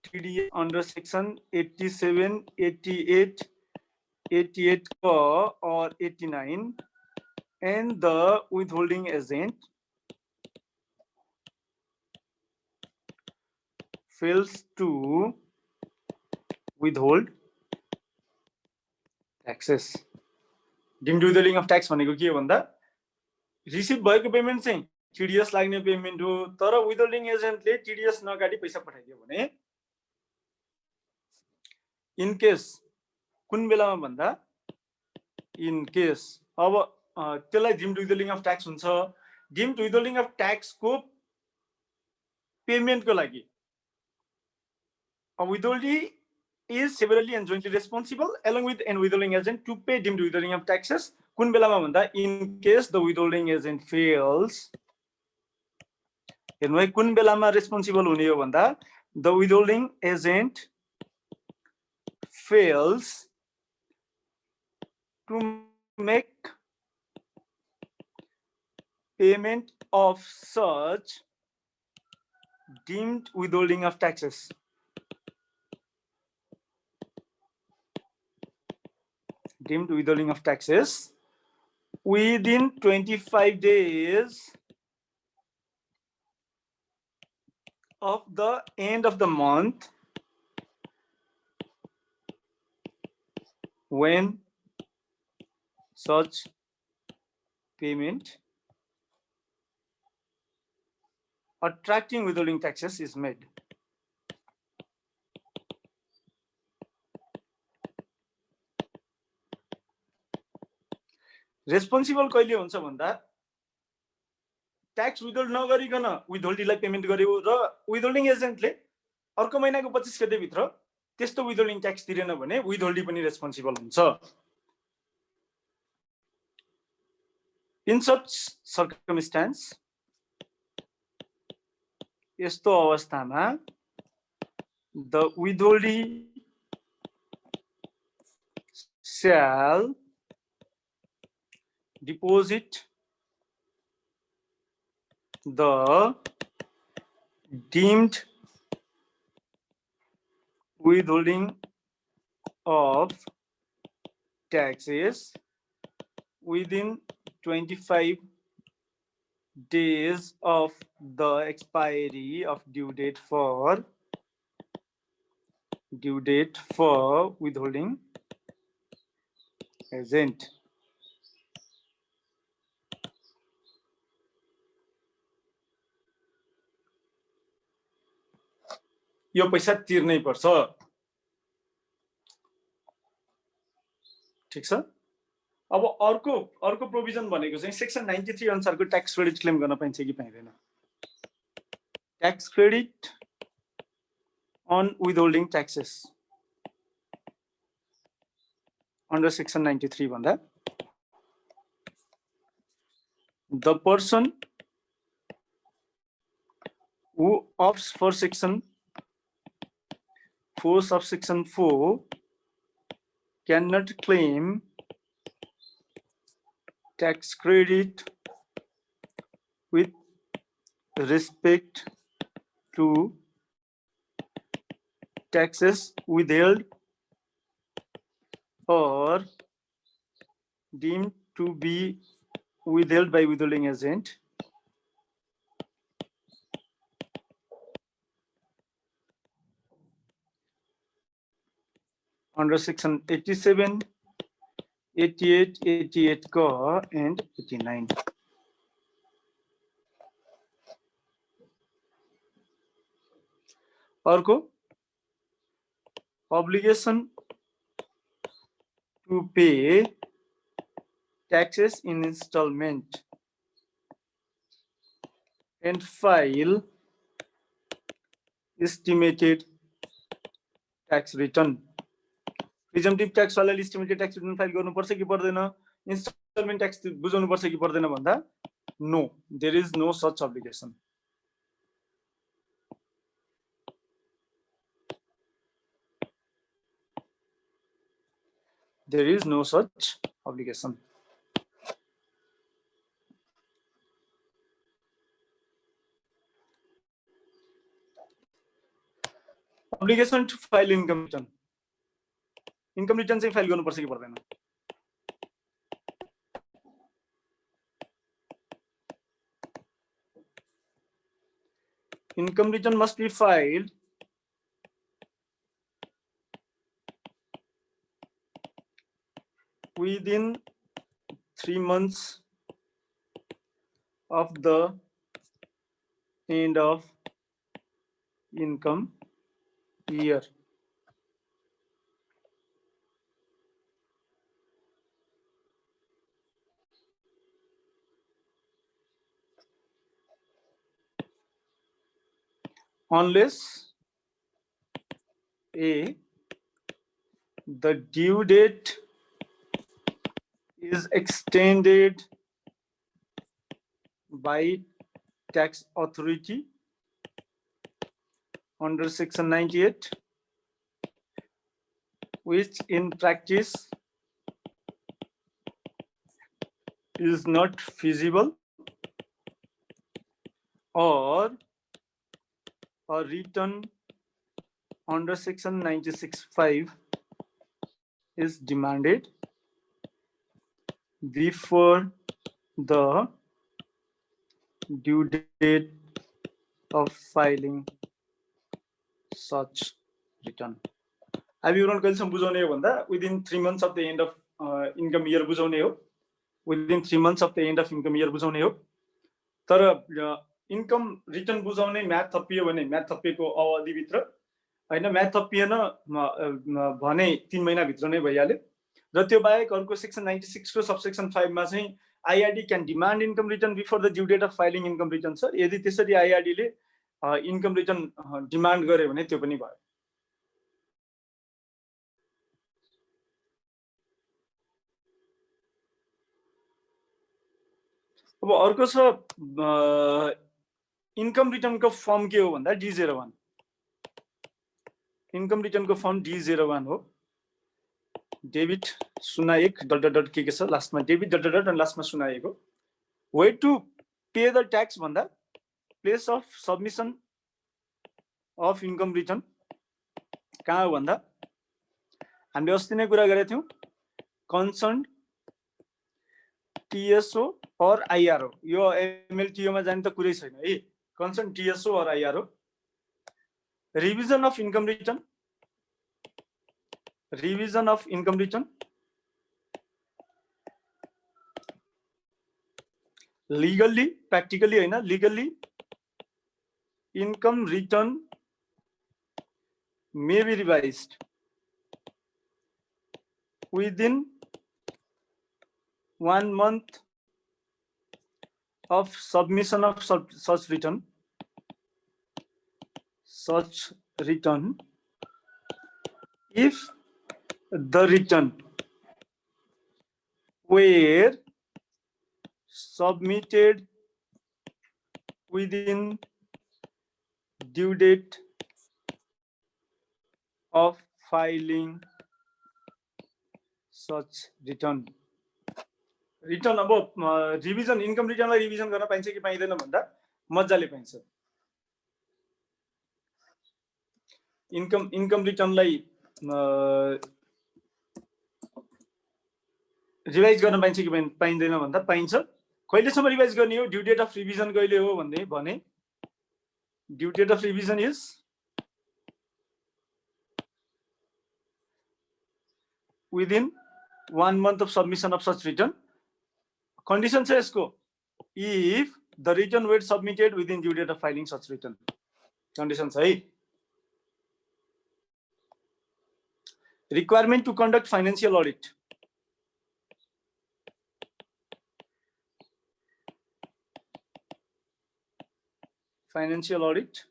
TDS under section 87, 88, 88 or 89, and the withholding agent fails to withhold taxes. Deemed withholding of tax भनेको के हो भन्दा, receive भएको payment चाहिँ टीडीएस लाग्ने पेमेन्ट हो, तर विथहोल्डिङ एजेन्टले TDS नकाटी पैसा पठाइदियो भने, इन केस कुन बेलामा भन्दा, इन केस अब त्यसलाई डिम्ड विथहोल्डिङ अफ ट्याक्स हुन्छ। डिम्ड विथहोल्डिङ अफ ट्याक्स को पेमेन्टको लागि withholdee is severally and jointly responsible along with an withholding agent to pay deemed withholding of taxes. कुन बेलामा भन्दा, in case the withholding agent fails. हेर्नु है, कुन बेलामा रेस्पोन्सिबल हुने हो भन्दा, the withholding agent fails to make payment of such deemed withholding of taxes. Deemed withholding of taxes within 25 days of the end of the month when such payment attracting withholding taxes is made. Responsible कहिले हुन्छ भन्दा tax withhold नगरिकन विथहोल्डीलाई payment गर्यो र विथहोल्डिङ एजेन्टले अर्को महिनाको 25 गते भित्र त्यस्तो विथहोल्डिङ ट्याक्स तिरेन भने विथहोल्डी पनि रेस्पोन्सिबल हुन्छ. इन सच सर्कमस्टेन्स यस्तो अवस्थामा the विथहोल्डी shall deposit the deemed withholding of taxes within 25 days of the expiry of due date for withholding agent. यो पैसा तिर्नै पर्छ. ठीक छ. अब अर्को प्रोभिजन भनेको चाहिँ सेक्सन 93 अनुसारको ट्याक्स क्रेडिट क्लेम गर्न पाइन्छ कि पाइँदैन. Tax credit on withholding taxes under section 93 भन्दा the person who opts for section 4 subsection 4 cannot claim tax credit with respect to taxes withheld or deemed to be withheld by withholding agent under section 87, 88, 88 ka and 89. अर्को obligation to pay taxes in installment and file estimated tax return. Presumptive tax वाला estimated tax return file गर्नु पर्छ कि पर्दैन? Installment tax बुझाउनु पर्छ कि पर्दैन भन्दा no, there is no such obligation. There is no such obligation. Obligation to file income return. Income return चाहिँ फाइल गर्नुपर्छ कि पर्दैन? Income return must be filed within 3 months of the end of income year. Unless A, the due date is extended by tax authority under section 98, which in practice is not feasible, or a return under section 96(5) is demanded before the due date of filing such return. अब विवरण कहिलेसम्म बुझाउने हो भन्दा within 3 months of the end of income year बुझाउने हो, within 3 months of the end of income year बुझाउने हो। तर इन्कम रिटर्न बुझाउने म्याथ थपियो भने म्याथ थपिएको अवधिभित्र हैन, म्याथ थपिएन भने 3 महिनाभित्र नै भइहाल्यो। र त्यो बाहेक अर्को सेक्सन 96 को सबसेक्सन 5 मा चाहिँ IRD can demand income return before the due date of filing income return sir. यदि त्यसरी IRD ले इन्कम रिटर्न डिमान्ड गर्यो भने त्यो पनि भयो। अब अर्को छ इन्कम रिटर्न को फर्म के हो भन्दा D01। इन्कम रिटर्न को फर्म D01 हो। डेबिट 01 डट डट के छ लास्टमा डेबिट डट डट अनि लास्टमा 01 हो। Way to pay the tax भन्दा place of submission of income return कहाँ हो भन्दा हामीले अस्ति नै कुरा गरेका थियौं, कन्सर्न TSO और IRO। यो MLTO मा जाने त कुरै छैन है, कन्सर्न TSO और IRO। Revision of income return, revision of income return, legally practically हैन, legally income return may be revised within 1 month of submission of such return if the return were submitted within due date of filing such return। Return अब revision income रिटर्नलाई revision गर्न पाइन्छ कि पाइँदैन भन्दा मजाले पाइन्छ। Income रिटर्नलाई revise गर्न पाइन्छ कि पाइँदैन भन्दा पाइन्छ। कहिलेसम्म रिवाइज गर्ने हो, ड्यू डेट अफ रिभिजन कहिले हो भने due date of revision is within 1 month of submission of such return। condition छ यसको, if the return were submitted within due date of filing such return। condition छ है। requirement to conduct financial audit, financial audit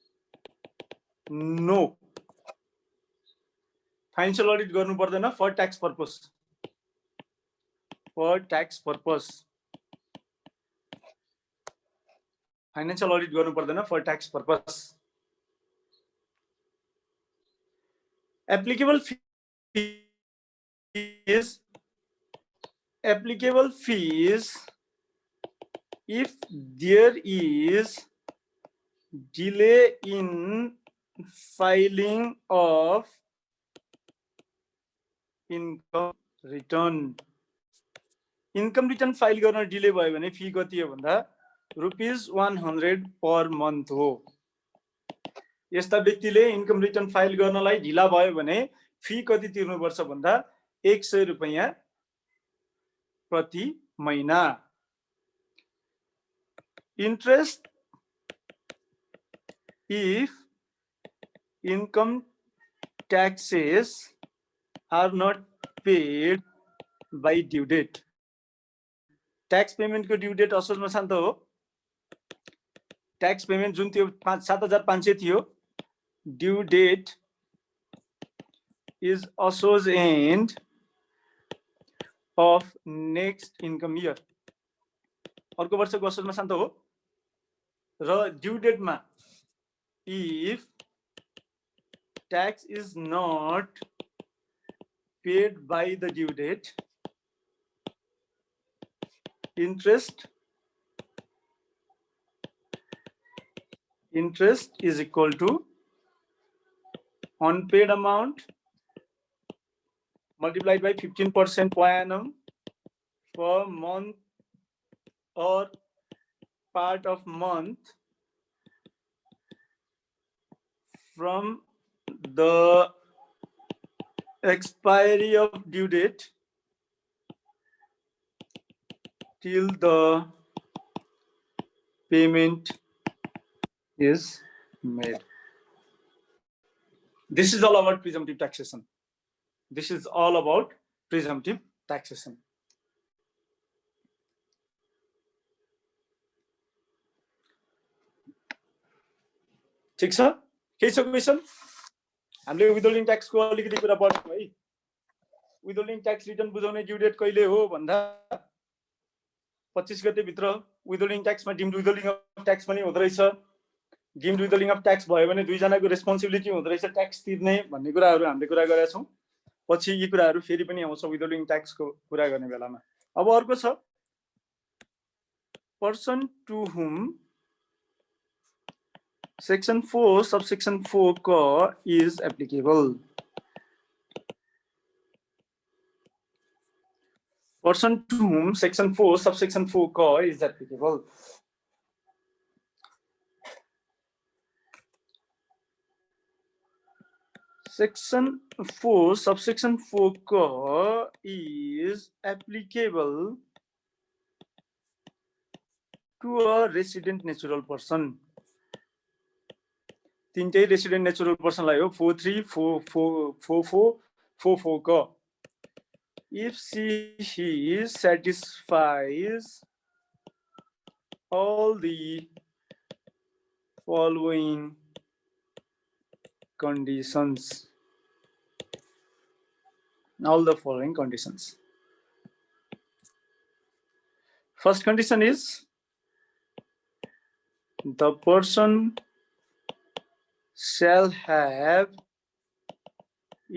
no, financial audit गर्नु पर्दैन for tax purpose, for tax purpose financial audit गर्नु पर्दैन for tax purpose. applicable fees if there is delay in filing of income return. Income return file गर्न delay भयो भने fee कति हो भन्दा ₹100 पर मन्थ हो। यस्ता व्यक्तिले इन्कम रिटर्न फाइल गर्नलाई ढिला भयो भने फी कति तिर्नुपर्छ भन्दा ₹100 प्रति महिना। Interest if income taxes are not paid by due date। Tax payment को ड्यू डेट असोजमा शान्त हो। ट्याक्स पेमेन्ट जुन थियो 7,500 थियो, ड्यू डेट इज असोज end of next income year. अर्को वर्षको असोजमा शान्त हो र ड्यू डेटमा if tax is not paid by the due date, interest interest is equal to unpaid amount multiplied by 15% per annum per month or part of month from the expiry of due date till the payment is made. This is all about presumptive taxation. This is all about presumptive taxation. ठीक छ, केही छ question? हामीले विथहोल्डिङ ट्याक्सको अलिकति कुरा पढ्यौँ है। विथहोल्डिङ tax return बुझाउने due date कहिले हो भन्दा 25 गते भित्र विथहोल्डिङ ट्याक्समा डिम्ड विथहोल्डिङ अफ ट्याक्स पनि हुँदो रहेछ। डिम्ड विथहोल्डिङ अफ ट्याक्स भयो भने दुईजनाको रेस्पोन्सिबिलिटी हुँदो रहेछ ट्याक्स तिर्ने भन्ने कुराहरू हामीले कुरा गरेका छौँ। पछि यी कुराहरू फेरि पनि आउँछ विथहोल्डिङ ट्याक्सको कुरा गर्ने बेलामा। अब अर्को छ पर्सन टु हुम Section 4, subsection 4 क is applicable. Person to whom section 4, subsection 4 क is applicable. Section 4, subsection 4 क is applicable to a resident natural person. तीनटै रेसिडेन्ट नेचुरल पर्सनलाई हो 43444444 क if he satisfies all the following conditions. First condition is the person shall have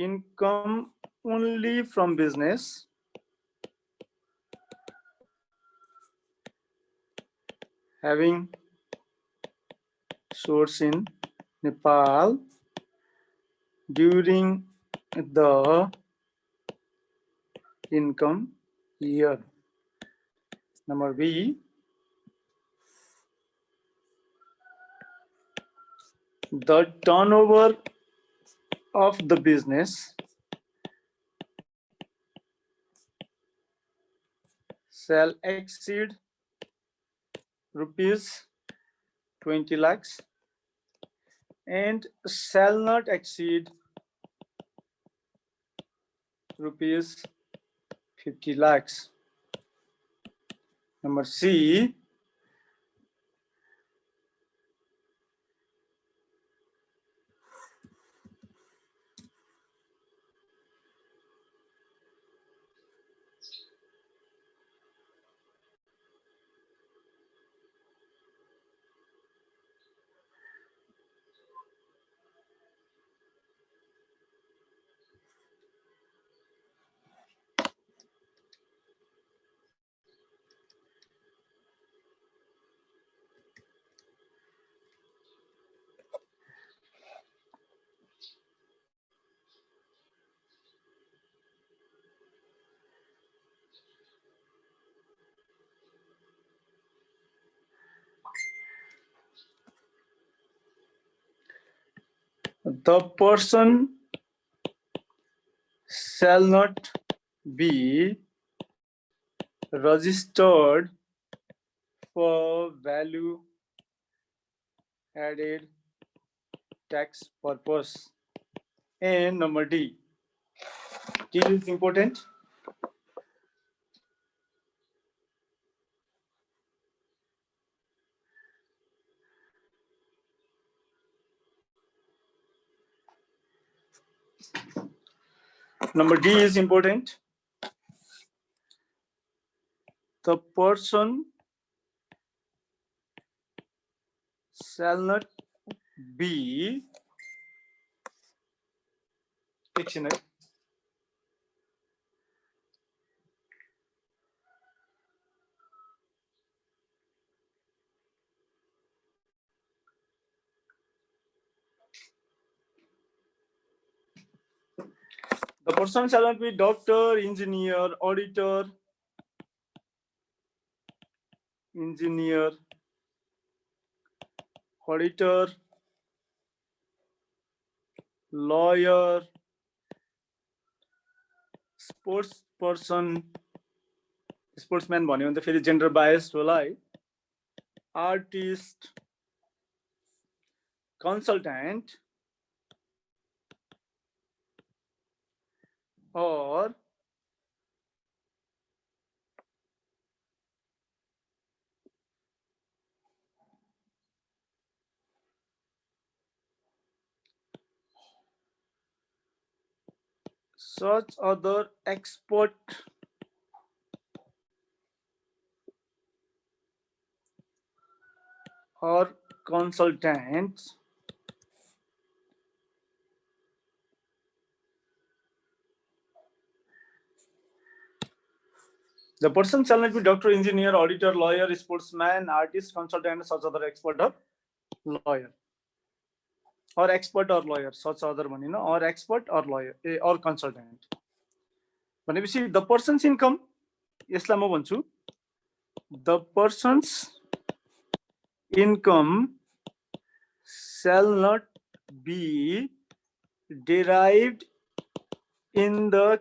income only from business having source in Nepal during the income year. Number B, the turnover of the business shall exceed rupees 20 lakhs and shall not exceed rupees 50 lakhs. Number C, the person shall not be registered for value added tax purpose. And number D. D is important. Number D is important. The person shall not be dictionary. The person shall not be doctor, engineer, auditor, lawyer, sportsman भन्यो भने त फेरि gender biased होला है, artist, consultant, or such other expert or consultants the person shall not be doctor, engineer, auditor, lawyer, sportsman, artist, consultant, such other expert or lawyer. Or expert or lawyer, such other one, or expert or lawyer or consultant. भनेपछि the person's income, यसलाई म भन्छु the person's income shall not be derived in the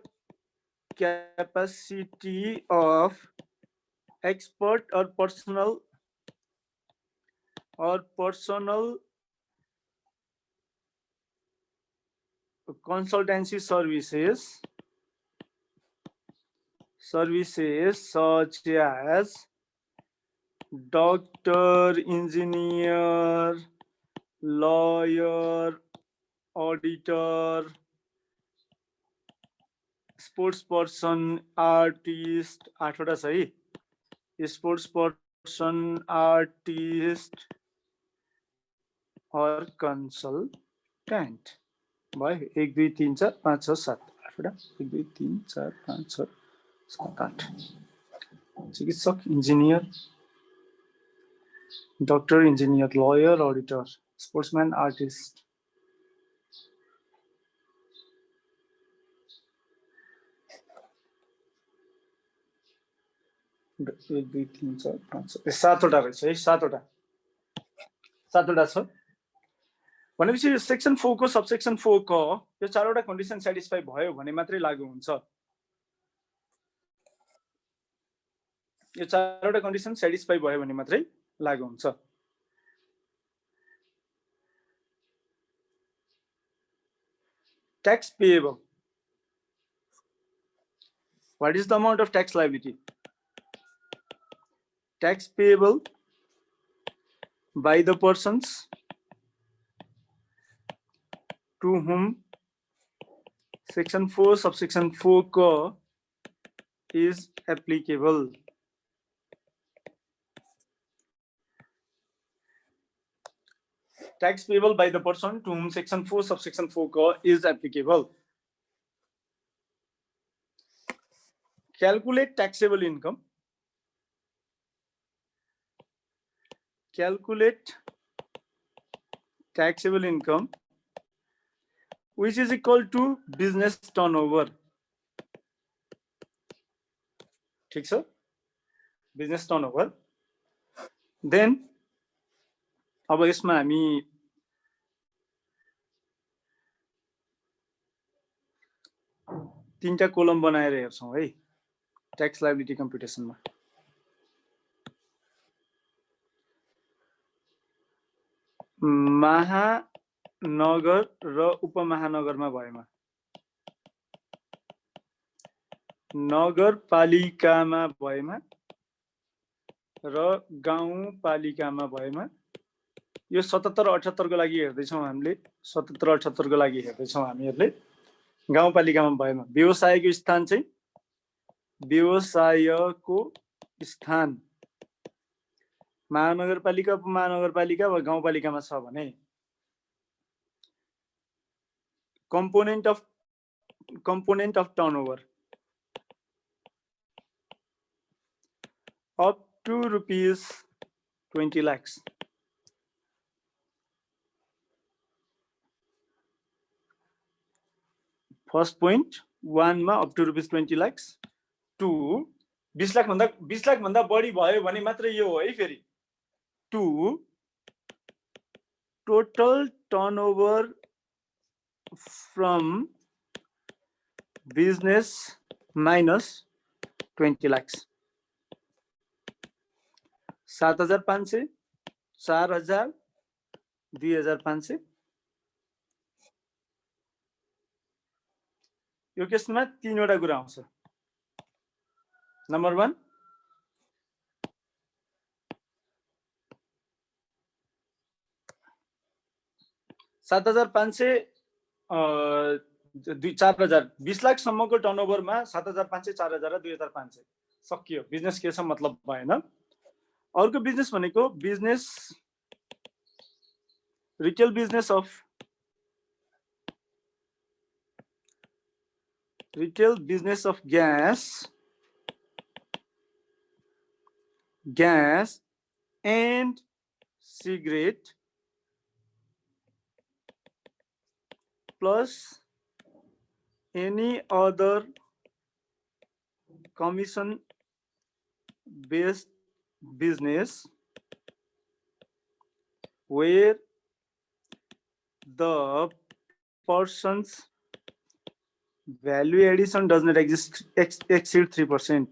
capacity of expert or personal consultancy services such as doctor, engineer, lawyer, auditor, sports person, artist, 8वटा छ है, sports person, artist or consultant भयो 1 2 3 4 5 6 7 8वटा 1 2 3 4 5 6 7 8 चिकित्सक, engineer, doctor, engineer, lawyer, auditor, sportsman, artist. एक दुई तीन चार पाँच छ 7वटा रहेछ है, 7वटा छ भनेपछि सेक्सन 4 को सबसेक्सन 4 को यो 4वटा कन्डिसन सेटिस्फाई भयो भने मात्रै लागू हुन्छ। यो 4वटा कन्डिसन सेटिस्फाई भयो भने मात्रै लागू हुन्छ। Tax payable. What is the amount of tax liability? Tax payable by the persons to whom section 4 subsection 4 co is applicable. Tax payable by the person to whom section 4 subsection 4 co is applicable. Calculate taxable income. Calculate taxable income which is equal to business turnover. ठीक छ, business turnover. Then अब यसमा हामी तीनटा कोलम बनाएर हेर्छौं है tax liability कम्प्युटेसनमा। महानगर र उपमहानगरमा भएमा, नगरपालिकामा भएमा र गाउँपालिकामा भएमा यो 77-78 को लागि हेर्दैछौं हामीले। 77-78 को लागि हेर्दैछौं हामीहरुले। गाउँपालिकामा भएमा व्यवसायको स्थान चाहिँ व्यवसायको स्थान महानगरपालिका, उपमहानगरपालिका वा गाउँपालिकामा छ भने component of turnover up to rupees 20 lakhs. First point, 1 मा up to rupees 20 lakhs 2 20 lakh भन्दा बढी भयो भने मात्र यो हो है फेरि 2 total turnover from business minus 20 lakhs 7,500 4,000 2,500 यो केसमा तीनवटा कुरा आउँछ नम्बर 1 7,500 4,000 20 लाख सम्मको टर्नओभरमा 7,500 4,000 र 2,500 सकियो बिजनेस के छ मतलब भएन अर्को बिजनेस भनेको business retail business of gas and cigarette plus any other commission based business where the person's value addition does not exceed 3%.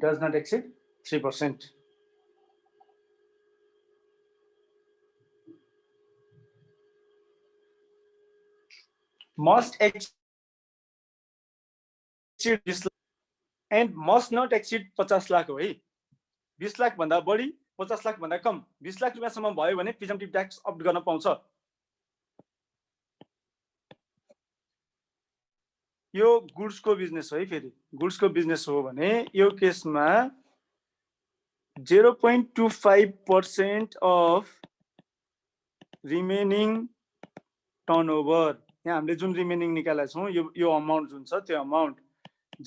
Does not exceed 3%. Must exceed this and must not exceed 50 lakh हो है 20 लाख भन्दा बढी 50 लाख भन्दा कम 20 लाख रुपैयाँसम्म भयो भने प्रिजम्पटिभ tax अप्ट गर्न पाउँछ यो गुड्सको बिजनेस हो है फेरि गुड्सको बिजनेस हो भने यो केसमा 0.25% अफ रिमेनिङ टर्नओभर यहाँ हामीले जुन रिमेनिङ निकालेका छौँ यो अमाउन्ट जुन छ त्यो अमाउन्ट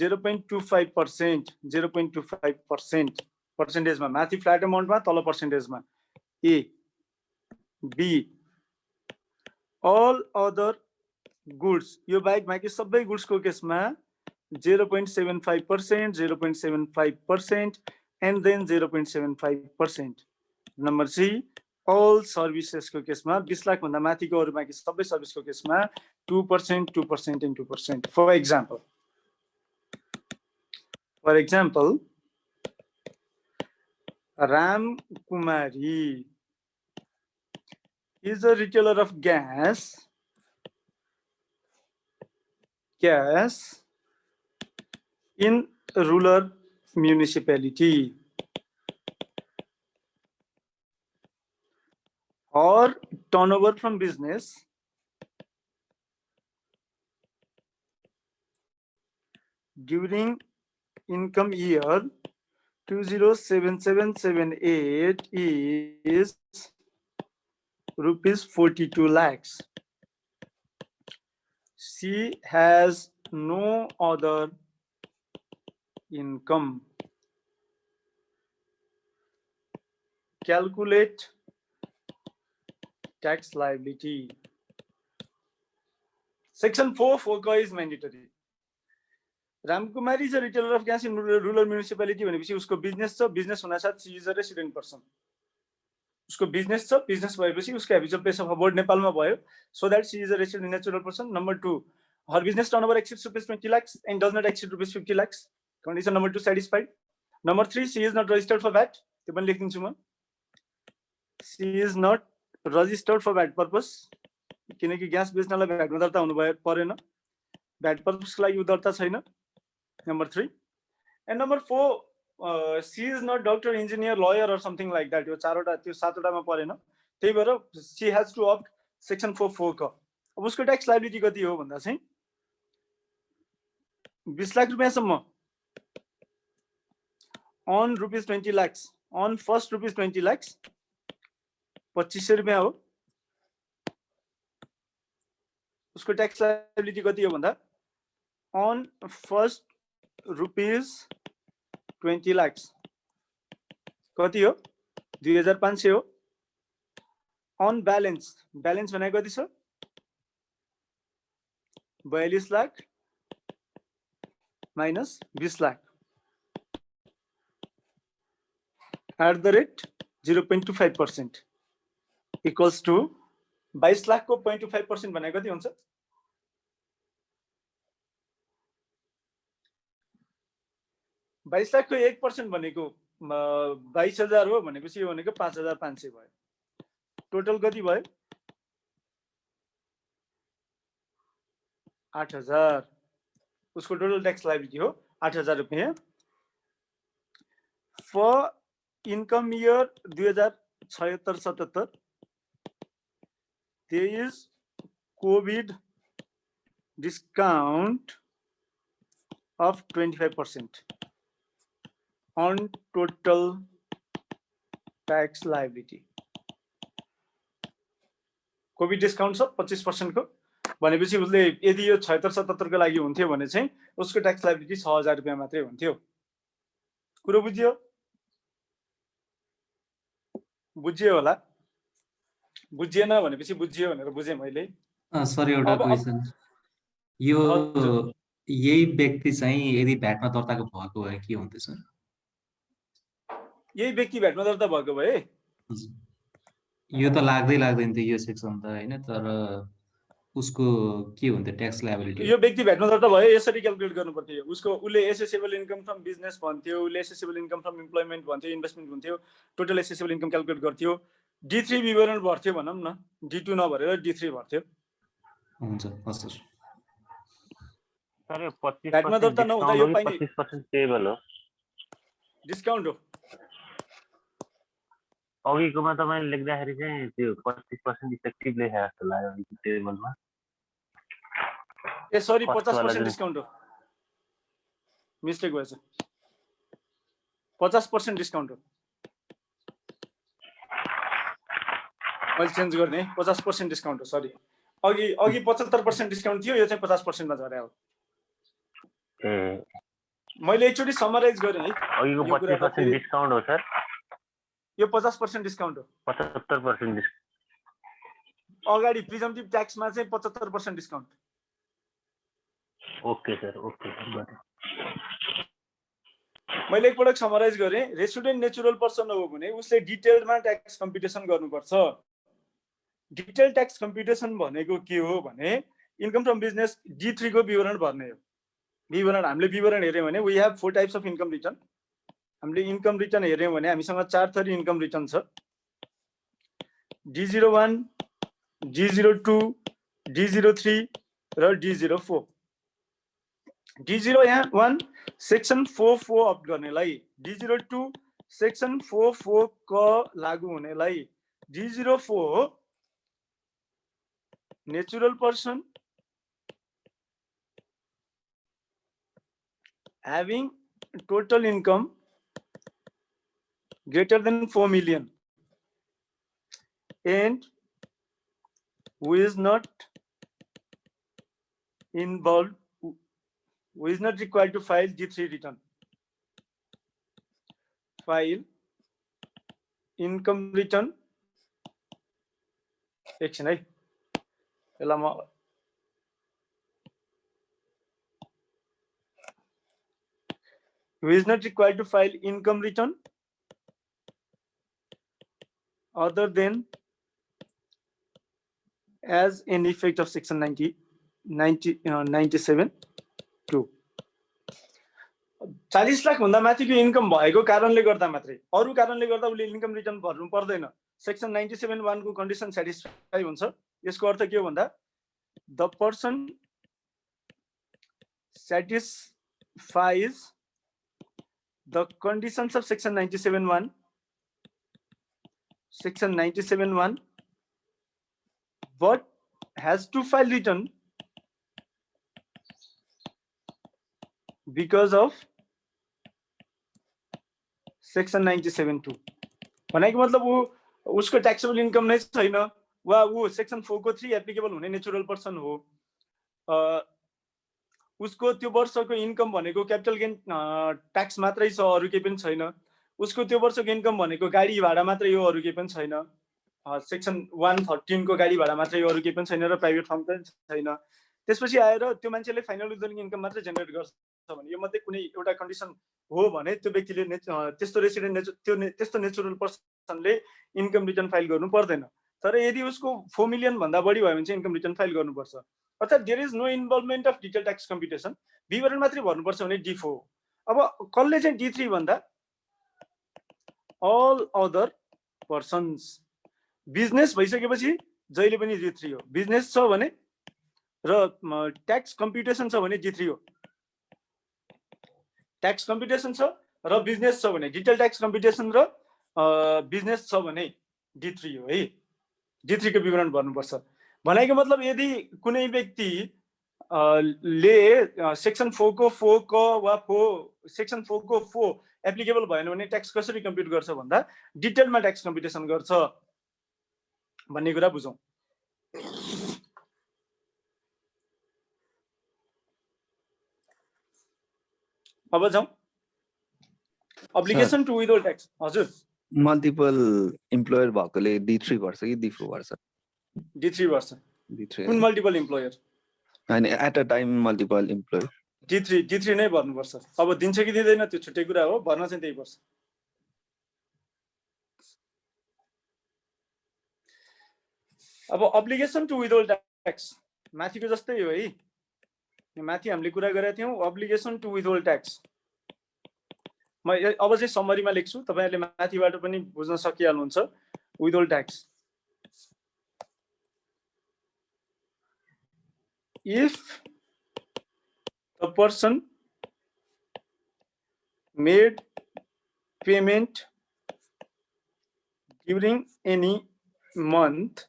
0.25% 0.25% पर्सेन्टेजमा माथि फ्ल्याट अमाउन्टमा तल पर्सेन्टेजमा A B all other goods यो बाहेक बाँकी सबै गुड्सको केसमा 0.75% 0.75% and then 0.75%. Number C all services को केसमा 20 लाख भन्दा माथिको अरु बाँकी सबै सर्भिसको केसमा 2% 2% and 2%. For example Ram Kumari is a retailer of gas in rural municipality. Or turnover from business during income year 207778 is rupees 42 lakhs. She has no other income. Calculate tax liability. Section 4 is mandatory. Ramkumari is a retailer of gas in rural municipality भनेपछि उसको business छ business हुनासाथ she is a resident person. उसको business छ business भएपछि उसको habitual place of abode नेपालमा भयो so that she is a resident natural person. Number 2 her business turnover exceeds rupees 20 lakhs and does not exceed rupees 50 lakhs. Condition number 2 satisfied. Number 3 she is not registered for VAT. त्यो पनि लेखिदिन्छु म. She is not registered for VAT purpose. किनकि gas बेच्नलाई VAT मा दर्ता हुनु परेन. VAT purpose को लागि दर्ता छैन. Number 3 and number 4 she is not doctor engineer lawyer or something like that. यो चारवटा त्यो सातवटामा परेन. त्यही भएर she has to opt section 4 को. अब उसको ट्याक्स लायबिलिटी कति हो भन्दा चाहिँ 20 lakh रुपैयाँसम्म on rupees 20 lakhs on first rupees 20 lakhs 2500 रुपैयाँ हो उसको ट्याक्स लायबिलिटी कति हो भन्दा on first rupees 20 lakhs कति हो 2500 हो अन ब्यालेन्स, ब्यालेन्स भनेको कति छ 42 lakh minus 20 lakh at the rate 0.25% equals to 22 lakh को 0.25% भनेको कति हुन्छ 22 लाख को 1% भनेको 22,000 हो भनेपछि यो भनेको 5,500 भयो टोटल कति भयो 8,000 उसको टोटल टैक्स लायबिलिटी हो 8,000 रुपैयाँ for income year 2076-77 there is COVID discount of 25% on total tax liability. Covid discount छ 25% को भनेपछि उसले यदि यो 76-77 को लागि हुन्थ्यो भने चाहिँ उसको ट्याक्स लायबिलिटी 6,000 रुपैयाँ मात्रै हुन्थ्यो कुरो बुझ्यो बुझ्यो होला बुझिएन भनेपछि बुझियो भनेर बुझेँ मैले सर एउटा क्वेसन यो यही व्यक्ति चाहिँ यदि भ्याटमा दर्ताको भएको भए के हुन्थ्यो सर यही व्यक्ति भ्याटमा दर्ता भएको भए यो त लाग्दैन थियो यो सेक्सन त हैन तर उसको के हुन्थ्यो ट्याक्स लायबिलिटी यो व्यक्ति भ्याटमा दर्ता भयो यसरी क्याल्कुलेट गर्नु पर्थ्यो उसको उले एसेसेबल इन्कम फ्रम बिजनेस भन्थ्यो उले एसेसेबल इन्कम फ्रम इम्प्लोइमेन्ट भन्थ्यो इन्भेस्टमेन्ट हुन्थ्यो टोटल एसेसेबल इन्कम क्याल्कुलेट गर्थ्यो D3 विवरण भर्थ्यो भनौं न D2 नभरेर D3 भर्थ्यो हुन्छ हस् सर सर यो 25% भ्याटमा दर्ता नहुँदा यो पाइने 25% पेबल हो डिस्काउन्ट हो अघिकोमा तपाईले लेख्दाखेरि चाहिँ त्यो 25% इफेक्टिभ लेखेको जस्तो लाग्यो टेबलमा ए सरी First वाला 50% जुन- डिस्काउन्ट हो मिस्टेक भएछ 50% डिस्काउन्ट हो मैले चेन्ज गर्ने 50% डिस्काउन्ट हो सरी अघि 75% डिस्काउन्ट थियो यो चाहिँ 50% मा झर्या हो ए मैले एकचोटी समराइज गरेँ है अघिको यो कुरा 25% डिस्काउन्ट हो सर यो 50% डिस्काउन्ट हो 75% डिस्काउन्ट अगाडि प्रिजम्पटिभ ट्याक्समा चाहिँ 75% डिस्काउन्ट ओके सर मैले एकपटक समराइज गरेँ रेसिडेन्ट नेचुरल पर्सन हो भने उसले डिटेलमा ट्याक्स कम्प्युटेसन गर्नुपर्छ डिटेल ट्याक्स कम्प्युटेसन भनेको के हो भने इन्कम फ्रम बिजनेस D3 को विवरण भर्ने हो विवरण हामीले विवरण हेर्यौं भने we have 4 types of income return हामीले इन्कम रिटर्न हेर्यौं भने हामीसँग 4 थरी इन्कम रिटर्न छ D01 D02 D03 र D04 D01 सेक्सन 44 अप गर्नेलाई D02 सेक्सन 44 क लागू हुनेलाई D04 natural person having total income greater than 4 million and who is not involved, who is not required to file D3 return. File income return. Action है who is not required to file income return other than as an effect of section 97(2). 40 lakh भन्दा माथिको income भएको कारणले गर्दा मात्रै अरु कारणले गर्दा उले इन्कम रिटर्न भर्नु पर्दैन सेक्सन 97(1) को कन्डिसन स्याटिस्फाई हुन्छ यसको अर्थ के हो भन्दा the person satisfies the conditions of section 97(1) but has to file return because of section 97(2) भनेको मतलब उसको ट्याक्सेबल इन्कम नै छैन वा ऊ सेक्सन 4 को 3 एप्लिकेबल हुने नेचुरल पर्सन हो उसको त्यो वर्षको इन्कम भनेको क्यापिटल गेन ट्याक्स मात्रै छ अरु केही पनि छैन उसको त्यो वर्षको इन्कम भनेको गाडी भाडा मात्रै हो अरु केही पनि छैन सेक्सन 113 को गाडी भाडा मात्रै, अरू केही पनि छैन र प्राइभेट फर्म पनि छैन। त्यसपछि आएर त्यो मान्छेले फाइनल विथहोल्डिङ इन्कम मात्रै जेनेरेट गर्छ भने यो मध्ये कुनै एउटा कन्डिसन हो भने त्यो व्यक्तिले त्यस्तो रेसिडेन्ट त्यस्तो नेचुरल पर्सनले इन्कम रिटर्न फाइल गर्नु पर्दैन। तर यदि उसको 4 मिलियन भन्दा बढी भयो भने चाहिँ इन्कम रिटर्न फाइल गर्नुपर्छ। अर्थात् there is no involvement of detail tax computation, विवरण मात्रै भर्नुपर्छ भने D4। अब कसले चाहिँ D3 भन्दा अल अदर पर्सन्स। बिजनेस भइसकेपछि जहिले पनि D3 हो। बिजनेस छ भने र ट्याक्स कम्प्युटेसन छ भने D3 हो। ट्याक्स कम्प्युटेसन छ र बिजनेस छ भने, डिटेल ट्याक्स कम्प्युटेसन र बिजनेस छ भने D3 हो है। D3 को विवरण भर्नुपर्छ। भनेको मतलब यदि कुनै व्यक्ति ले सेक्सन 4 को 4 क वा 4 सेक्सन 4 को 4 एप्लिकेबल भएन भने ट्याक्स कसरी कम्प्युट गर्छ भन्दा डिटेलमा ट्याक्स कम्प्युटेसन गर्छ भन्ने कुरा बुझौँ। अब जाउँ अब्लिगेसन टु विथहोल्ड ट्याक्स। हजुर, मल्टिपल इम्प्लोयर भएकोले D3 भर्छ कि D4 भर्छ? D3 भर्छ। D3 कुन मल्टिपल इम्प्लोयर? हैन, at a time multiple employer. D3 नै भर्नुपर्छ। अब दिन्छ कि दिँदैन त्यो छुट्टै कुरा हो, भर्न चाहिँ त्यही पर्छ। अब अब्लिगेसन टु विथहोल्ड ट्याक्स माथिको जस्तै हो है। माथि हामीले कुरा गरेका थियौँ अब्लिगेसन टु विथहोल्ड ट्याक्स। म अब चाहिँ समरीमा लेख्छु, तपाईहरुले माथिबाट पनि बुझ्न सकिहाल्नुहुन्छ। Withhold tax, if the person made payment during any month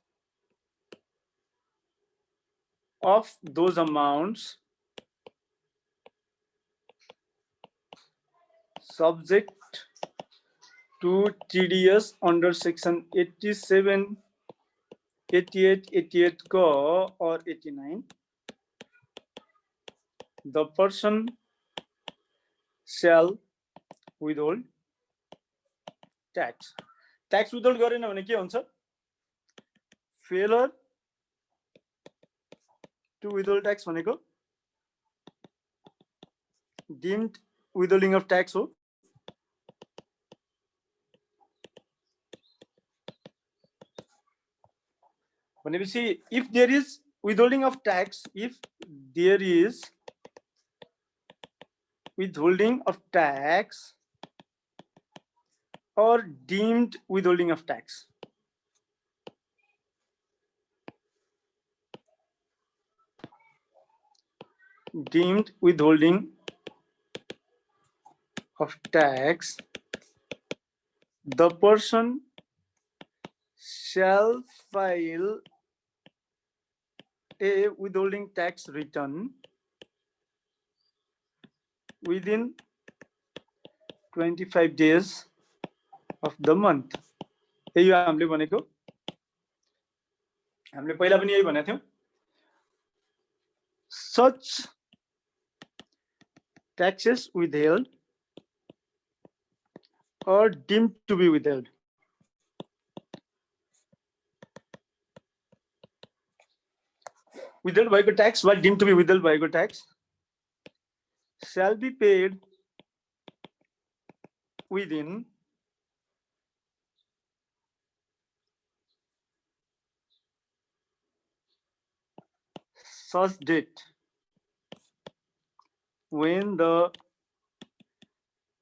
of those amounts subject to TDS under section 87, 88, 88 or 89, the person shall withhold tax. Tax withhold गरेन भने के हुन्छ? Failure to withhold tax भनेको deemed withholding of tax हो। भनेपछि if there is withholding of tax, if there is withholding of tax or deemed withholding of tax, deemed withholding of tax, the person shall file a withholding tax return within 25 days of the month. यही हामीले भनेको, हामीले पहिला पनि यही भनेको थियौं। Such taxes withheld or deemed to be withheld भएको tax वा deemed to be withheld भएको tax shall be paid within such date when the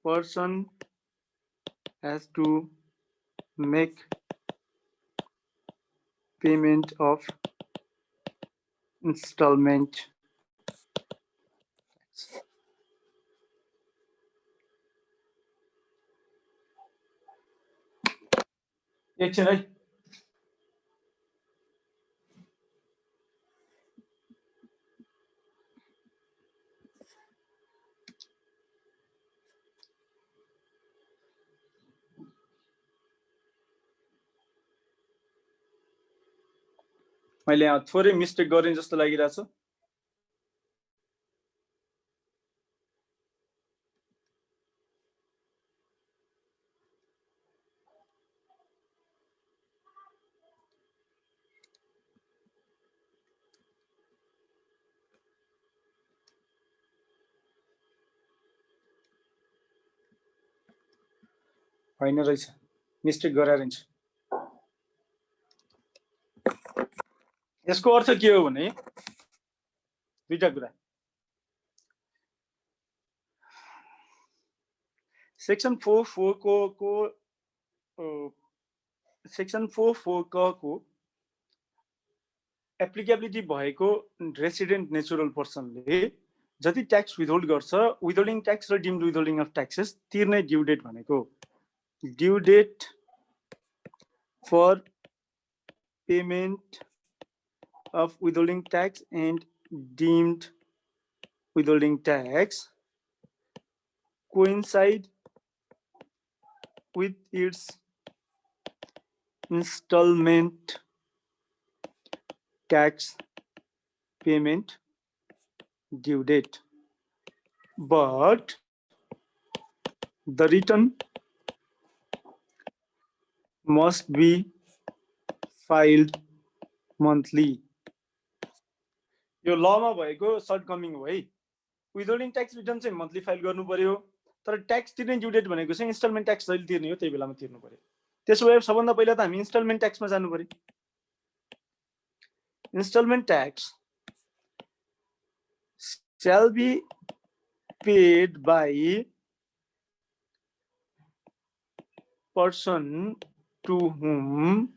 person has to make payment of installment. एकछिन है, मैले यहाँ थोरै मिस्टेक गरेँ जस्तो लागिरहेछ। होइन रहेछ, मिस्टेक गरेर हुन्छ। यसको अर्थ के हो भने दुईटा कुरा। सेक्सन 4.4 को एप्लिकेबिलिटी भएको रेसिडेन्ट नेचुरल पर्सनले जति ट्याक्स विथहोल्ड गर्छ, विथहोल्डिङ ट्याक्स र डिम्ड विथहोल्डिङ अफ ट्याक्सेस तिर्ने ड्यू डेट भनेको due date for payment of withholding tax and deemed withholding tax coincide with its installment tax payment due date, but the return must be filed monthly. यो लमा भएको सर्टकमिङ हो है। विथहोल्डिङ tax return चाहिँ monthly file गर्नु पर्यो, तर tax तिर्ने due date भनेको चाहिँ इन्स्टलमेन्ट ट्याक्स जहिले तिर्ने हो त्यही बेलामा तिर्नु पर्यो। त्यसो भए सबभन्दा पहिला त हामी इन्स्टलमेन्ट ट्याक्समा जानु पर्यो। Instalment tax shall be paid by person to whom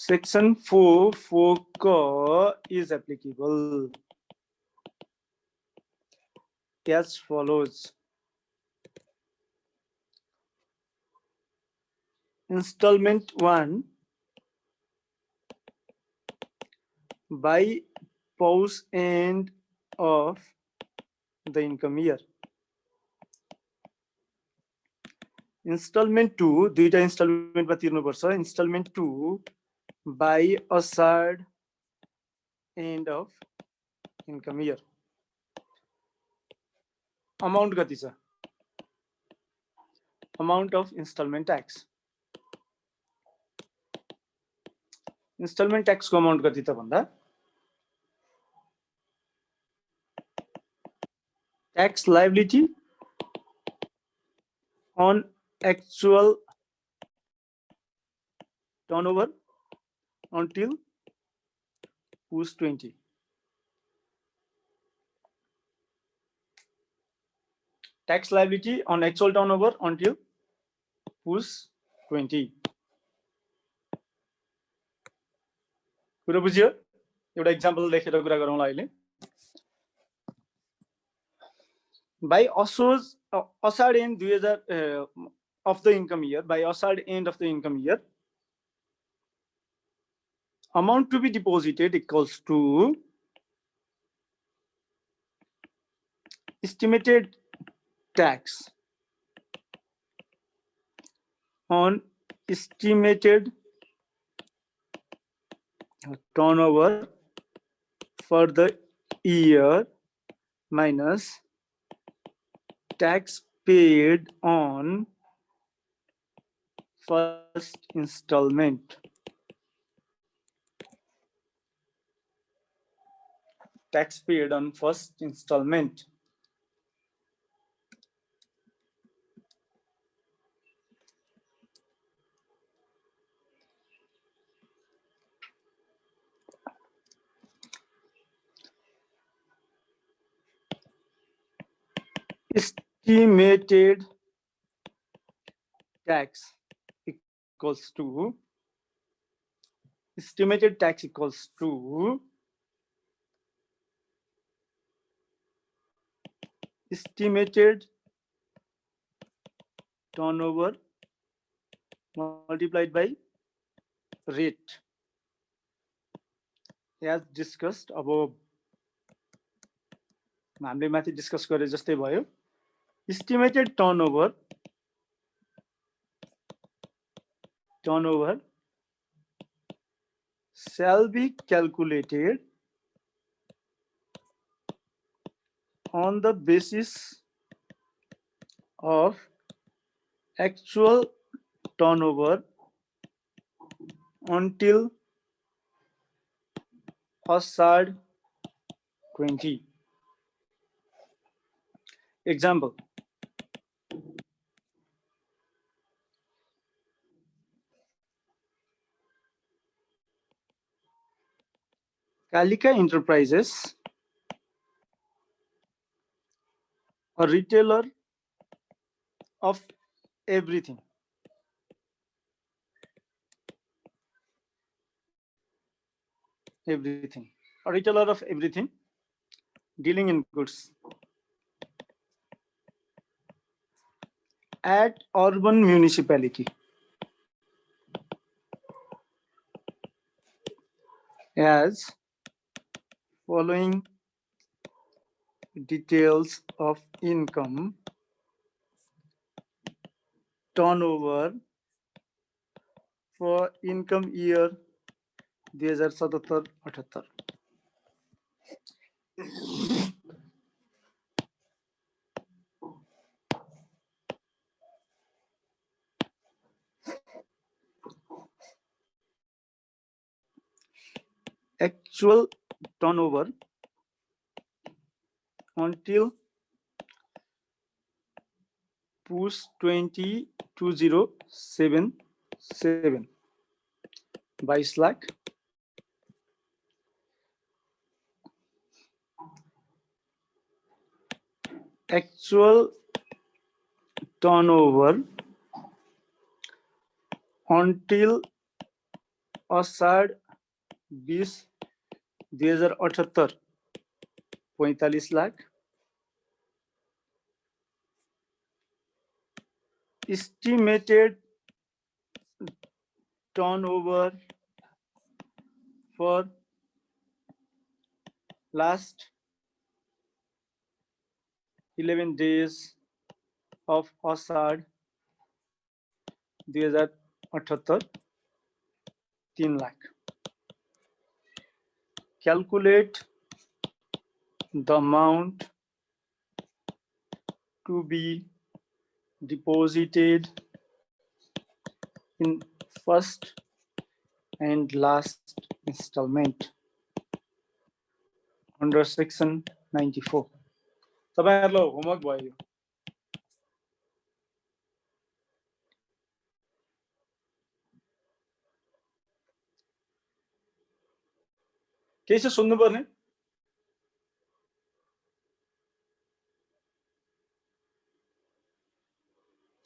section 4.4 is applicable as follows. Installment 1 by pause end of the income year. Installment 2 दुईटा इन्स्टलमेन्टमा तिर्नुपर्छ। Instalment 2 by assigned end of income year. Amount कति छ? Amount of instalment tax. Instalment ट्याक्सको amount कति त भन्दा tax liability on actual turnover until push 20. Tax liability on actual turnover until push 20. कुरा बुझ्यो? एउटा एक्जाम्पल लेखेर कुरा गरौँला अहिले। By assigned end 2000 of the income year, by assigned end of the income year, amount to be deposited equals to estimated tax on estimated turnover for the year minus tax paid on first installment. Tax paid on first installment. Estimated tax equals to estimated tax equals to estimated turnover multiplied by rate as discussed above. हामीले माथि discuss गरे जस्तै भयो। Estimated turnover shall be calculated on the basis of actual turnover until assigned 20. Example, Kalika Enterprises, a retailer of everything. Everything. A retailer of everything, dealing in goods. At urban municipality. As following details of income, turnover for income year 2077-78. Actual turnover until push 202077, 22 lakh. Actual turnover until Ashadh 20 2078, 45 lakh. Estimated turnover for last 11 days of Ashadh 2078, 3 lakh. Calculate the amount to be deposited in first and last installment under section 94. तपाईहरुलाई homework भयो. के छ सुन्नु पर्ने?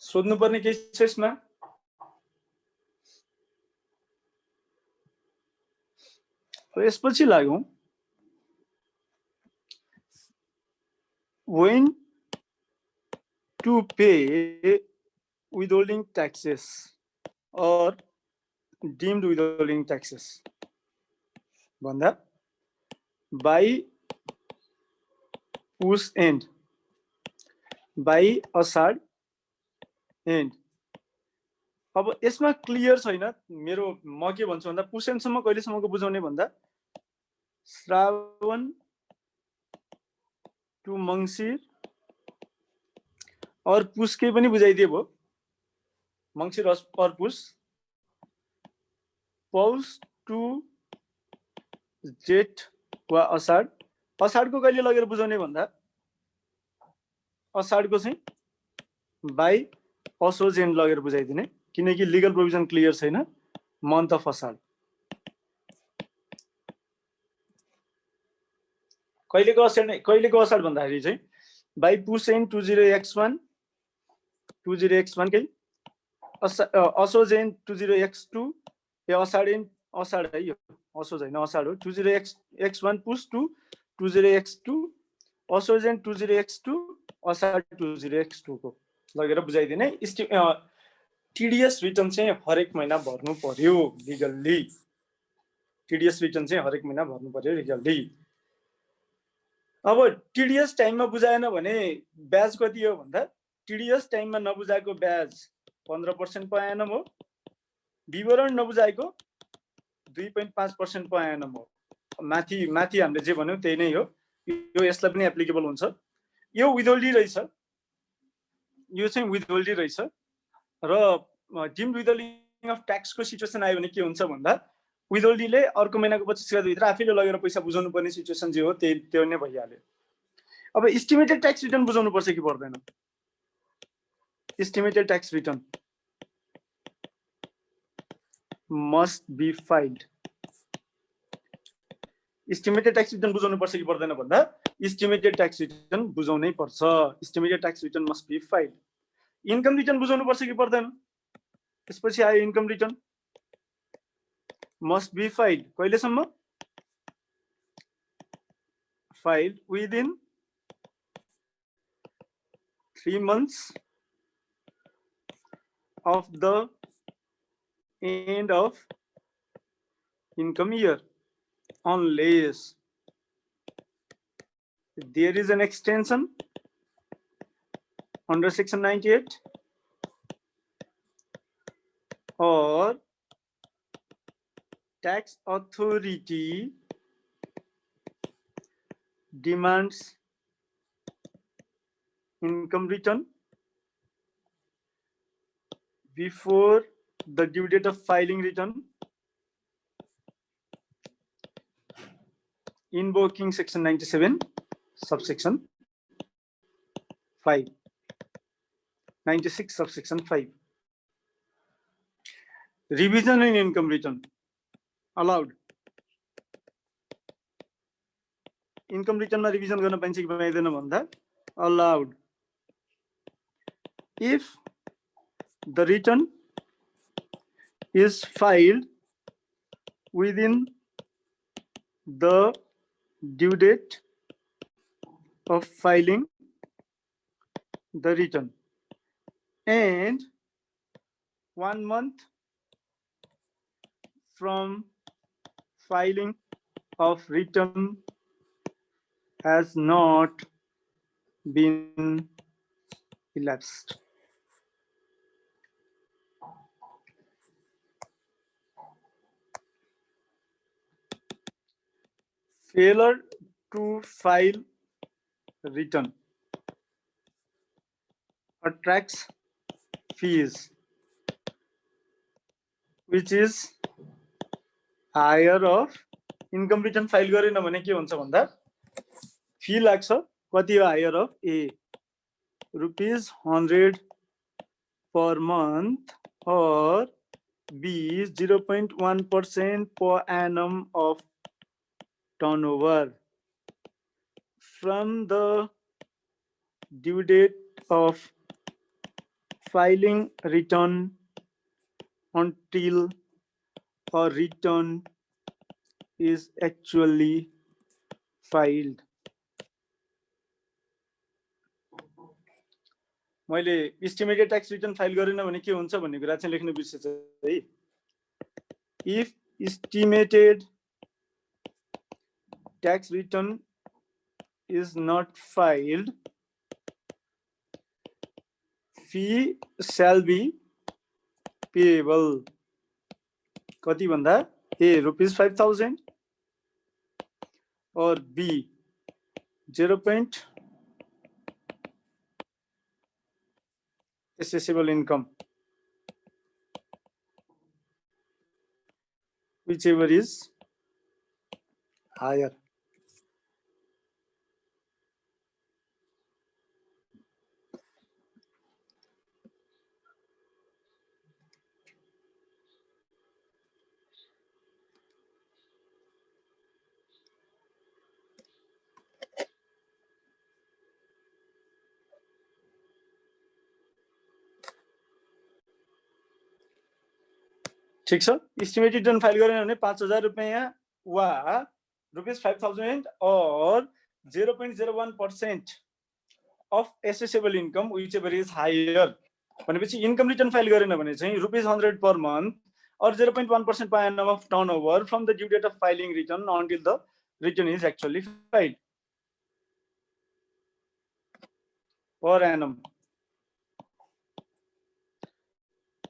सोध्नु पर्ने के छ यसमा? यसपछि लाग्यौं. When to pay withholding taxes or deemed withholding taxes भन्दा by push end, by Ashadh end. अब यसमा क्लियर छैन मेरो. म के भन्छु भन्दा पुष एन्ड सम्म कहिलेसम्मको बुझाउने भन्दा श्रावण टु मंसिर और पुष के पनि बुझाइदिए भयो. मंसिर और पुष. पौष टु जेठ वा अषाढ. अषाढको कहिले लगेर बुझाउने भन्दा अषाढको चाहिँ बाई असोज एन्ड लगेर बुझाइदिने, किनकि लिगल प्रोभिजन क्लियर छैन. मन्थ अफ अषाढ कहिलेको अषाढ भन्दाखेरि चाहिँ by push and 20x1 20x1 कै असोज and 20x2 yeah Ashadh and Ashadh है. यो असोज हैन अषाढ हो. 20x1 पुष टु 20x2 असोज एन्ड 20x2 अषाढ 20x2 को लगेर बुझाइदिने. टीडीएस रिटर्न चाहिँ हरेक महिना भर्नु पर्यो लिगल्ली. टीडीएस रिटर्न चाहिँ हरेक महिना भर्नु पर्यो लिगल्ली. अब टीडीएस टाइममा बुझाएन भने ब्याज कति हो भन्दा टीडीएस टाइममा नबुझाएको ब्याज 15% per annum हो. विवरण नबुझाएको 2.5% per annum हो. माथि हामीले जे भन्यौ त्यही नै हो. यो यसलाई पनि एप्लिकेबल हुन्छ. यो विथहोल्डी रहेछ. यो चाहिँ विथहोल्डी रहेछ. र डिम्ड विथहोल्डिङ अफ ट्याक्स को सिचुएसन आयो भने के हुन्छ भन्दा विथहोल्डीले अर्को महिनाको 25 गते भित्र आफैले लगेर पैसा बुझाउनु पर्ने सिचुएसन जे हो त्यो नै भइहाल्यो. अब एस्टिमेटेड ट्याक्स रिटर्न बुझाउनु पर्छ कि पर्दैन? Estimated tax return must be filed estimated tax return बुझाउनु पर्छ कि पर्दैन भन्दा इस्टिमेटेड ट्याक्स रिटर्न बुझाउनै पर्छ। Estimated tax return must be filed. Income return बुझाउनु पर्छ कि पर्दैन? त्यसपछि आयो income return must be filed. कहिलेसम्म? Filed within 3 months of the end of income year, unless there is an extension under section 98 or tax authority demands income return before the due date of filing return, invoking section 97 subsection 5, 96 subsection 5. Revision in income return allowed. Income return मा revision गर्न पाइन्छ कि पाइदैन भन्दा allowed if the return is filed within the due date of filing the return and 1 month from filing of return has not been elapsed. Failure to file return attracts fees which is higher of income return file गरेन भने के हुन्छ भन्दा fee लाग्छ। कति हो higher of? A ₹100 per month or B 0.1% per annum of turnover from the due date of filing return until a return is actually filed. मैले estimated tax return file गरेन भने के हुन्छ भन्ने कुरा चाहिँ लेख्न बिर्सेछ है। If estimated tax return is not filed, fee shall be payable. कति भन्दा A ₹5,000 or B 0. assessable income, whichever is higher. ठीक छ। इस्टिमेटेड रिटर्न फाइल गरेन भने ₹5,000 वा ₹5,000 or 0.01% of assessable income whichever is higher भनेपछि इन्कम रिटर्न फाइल गरेन भने चाहिँ ₹100 per month or 0.1% per annum of turnover from the due date of filing return until the return is actually filed per annum,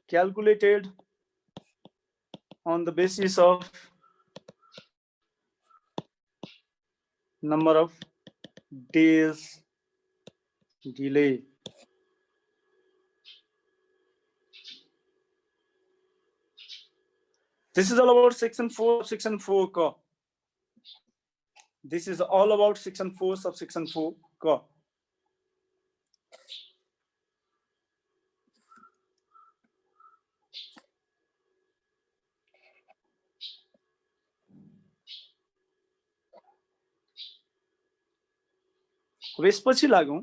calculated on the basis of number of days delay. This is all about section 4, section 4 ka. This is all about section 4, subsection 4 ka. अब यसपछि लागौँ।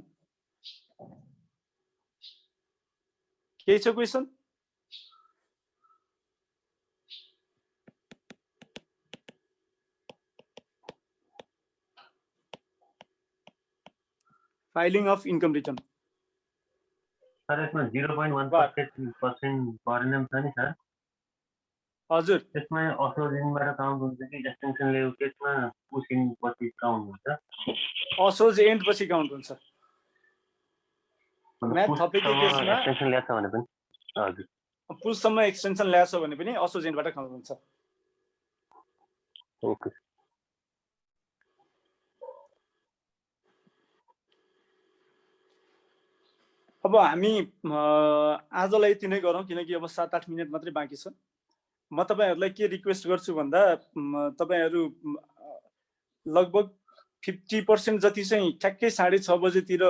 केही छ question? Filing of income return. Sir यसमा 0.1% परिणाम छ नि sir. हजुर त्यसमा असोजिनबाट काउन्ट हुन्छ कि एक्सटेन्सन लेभल केसमा पुसिङ पछि काउन्ट हुन्छ? असोज एन्ड पछि काउन्ट हुन्छ। म्याथ थपेको केसमा एक्सटेन्सन ल्याएको छ भने पनि हजुर पुससम्म एक्सटेन्सन ल्याएको छ भने पनि असोज एन्डबाट काउन्ट हुन्छ। ओके। अब हामी आजलाई यति नै गरौँ किनकि अब 7-8 मिनट मात्रै बाँकी छ। म तपाईहरुलाई के रिक्वेस्ट गर्छु भन्दा तपाईहरु लगभग 50% जति चाहिँ ठ्याक्कै 6:30 बजेतिर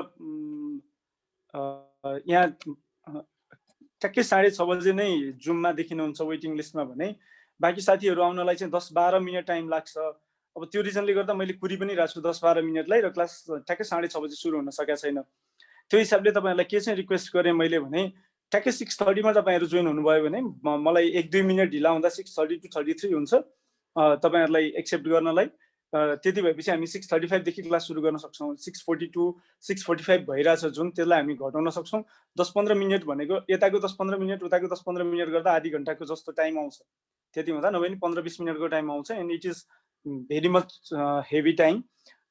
यहाँ ठ्याक्कै 6:30 बजे नै जुममा देखिनुहुन्छ वेटिङ लिस्टमा भने बाँकी साथीहरु आउनलाई चाहिँ 10-12 मिनेट टाइम लाग्छ। अब त्यो रिजनले गर्दा मैले कुरी पनि राख्छु 10-12 मिनेटलाई र क्लास ठ्याक्कै 6:30 बजे सुरु हुन सकेको छैन। त्यो हिसाबले तपाईहरुलाई के चाहिँ रिक्वेस्ट गरे मैले भने ठ्याक्कै 6:30 मा तपाईहरु जोइन हुनुभयो भने मलाई 1-2 मिनेट ढिला हुँदा 6:30 to 33 हुन्छ तपाईहरुलाई एक्सेप्ट गर्नलाई। त्यति भएपछि हामी 6:35 देखि क्लास सुरु गर्न सक्छौं। 6:42 6:45 भइराछ जुन त्यसलाई हामी घटाउन सक्छौं। 10-15 मिनेट भनेको यताको 10-15 मिनेट उताको 10-15 मिनेट गर्दा आधी घण्टाको जस्तो टाइम आउँछ। त्यति हुँदा नभए नि 15-20 मिनेटको टाइम आउँछ and it is very much heavy time.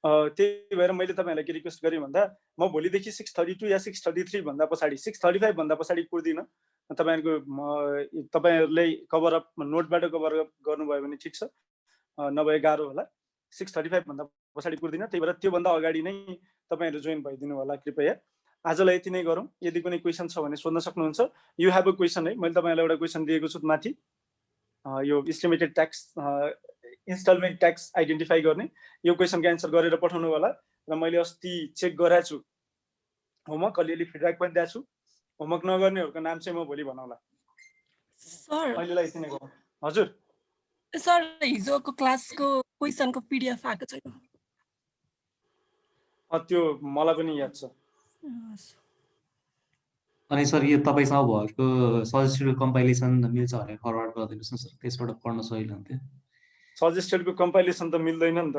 त्यही भएर मैले तपाईहरुलाई के रिक्वेस्ट गरे भन्दा म भोलिदेखि 6:32 या 6:33 भन्दा पछाडी 6:35 भन्दा पछाडी कुर्दिन। तपाईहरुले कभर अप नोटबाट कभर अप गर्नुभयो भने ठीक छ, नभए गाह्रो होला। 6:35 भन्दा पछाडी कुर्दिन। त्यही भएर त्यो भन्दा अगाडि नै तपाईहरु जोइन भइदिनु होला कृपया। आजलाई यति नै गरौँ। यदि कुनै क्वेशन छ भने सोध्न सक्नुहुन्छ। यु हैव अ क्वेशन है, मैले तपाईहरुलाई एउटा क्वेशन दिएको छु माथि। यो estimated tax instalment tax identify गर्ने यो क्वेशनको एन्सर गरेर पठाउनु होला र मैले अस्ति चेक गराएको छु होमवर्क, अलिअलि फिडब्याक पनि दिएको छु। होमवर्क नगर्नेहरुको नाम चाहिँ म भोलि भनाउला। सर अहिलेलाई यति नै गरौँ। हजुर सर हिजोको क्लासको क्वेशनको पीडीएफ आएको छैन। त्यो मलाई पनि याद छ। अनि सर यो तपाईसँग भएको सजेस्टेड कम्पाइलेसन मिल्छ भने फरवर्ड गरिदिनुस् न सर, त्यसबाट पढ्न सजिलो हुन्थ्यो। सजेस्टेडको कम्पाइलेसन त मिल्दैन नि त।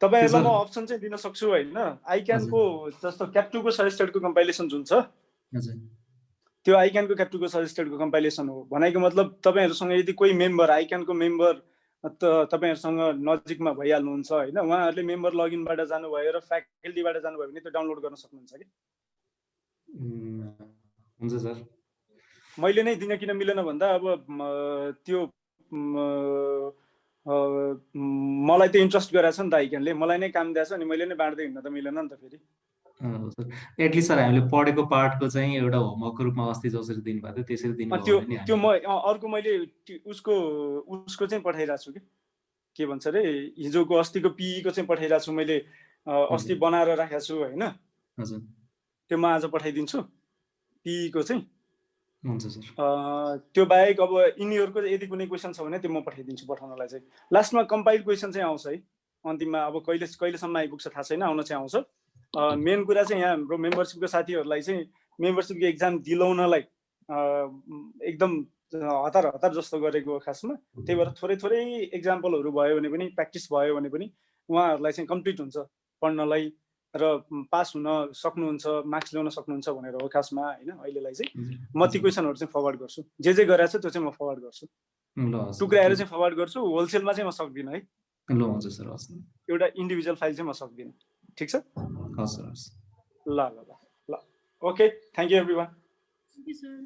तपाईहरुलाई म अप्सन चाहिँ दिन सक्छु हैन। आइक्यानको जस्तो क्याप2 को सजेस्टेडको कम्पाइलेसन जुन छ त्यो आइक्यानको क्याप2 को सजेस्टेडको कम्पाइलेसन हो। भनेको मतलब तपाईहरुसँग यदि कोही मेम्बर आइक्यानको मेम्बर तपाईहरुसँग नजिकमा भइहाल्नुहुन्छ हैन, उहाँहरुले मेम्बर लगइनबाट जानुभयो र फ्याकल्टीबाट जानुभयो भने त्यो डाउनलोड गर्न सक्नुहुन्छ के। हुन्छ सर। मैले नै दिन किन मिलेन भन्दा अब त्यो मलाई त इन्ट्रेस्ट गराछ नि त आइक्यानले, मलाई नै काम दिएछ अनि मैले नै बाँड्दै हिँड्न त मिलेन नि त फेरि। एटलिस्ट सर हामीले पढेको पार्टको चाहिँ एउटा होमवर्कको रूपमा अस्ति जसरी दिनुभएको थियो त्यसरी दिनुभयो भने त्यो म अर्को मैले उसको चाहिँ पठाइरहेको छु के भन्छ रे हिजोको अस्तिको पीई को चाहिँ पठाइरहेको छु मैले। अस्ति बनाएर राखेको छु हैन। हजुर त्यो म आज पठाइदिन्छु पीई को चाहिँ। हुन्छ सर। त्यो बाहेक अब यिनीहरुको यदि कुनै क्वेशन छ भने त्यो म पठाइदिन्छु पठाउनलाई चाहिँ। लास्टमा कम्पाइल क्वेशन चाहिँ आउँछ है अन्तिममा। अब कहिलेसम्म आइपुग्छ थाहा छैन, आउन चाहिँ आउँछ। मेन कुरा चाहिँ यहाँ हाम्रो मेम्बरशिपको साथीहरुलाई चाहिँ मेम्बरशिपको एक्जाम दिलाउनलाई एकदम हतार जस्तो गरेको खासमा। त्यही भएर थोरै एक्जाम्पलहरु भयो भने पनि प्र्याक्टिस भयो भने पनि उहाँहरुलाई चाहिँ कम्प्लिट हुन्छ पढ्नलाई र पास हुन सक्नुहुन्छ, मार्क्स ल्याउन सक्नुहुन्छ भनेर हो खासमा हैन। अहिलेलाई चाहिँ म ती क्वेशनहरु चाहिँ फरवर्ड गर्छु। जे गरेछ त्यो चाहिँ म फरवर्ड गर्छु। टुक्राएर चाहिँ फरवर्ड गर्छु। होलसेलमा चाहिँ म सक्दिन है। ल हुन्छ सर। एउटा इन्डिभिजुअल फाइल चाहिँ म सक्दिन। ठीक छ? हस् सर। ल okay, thank you everyone. Thank you sir.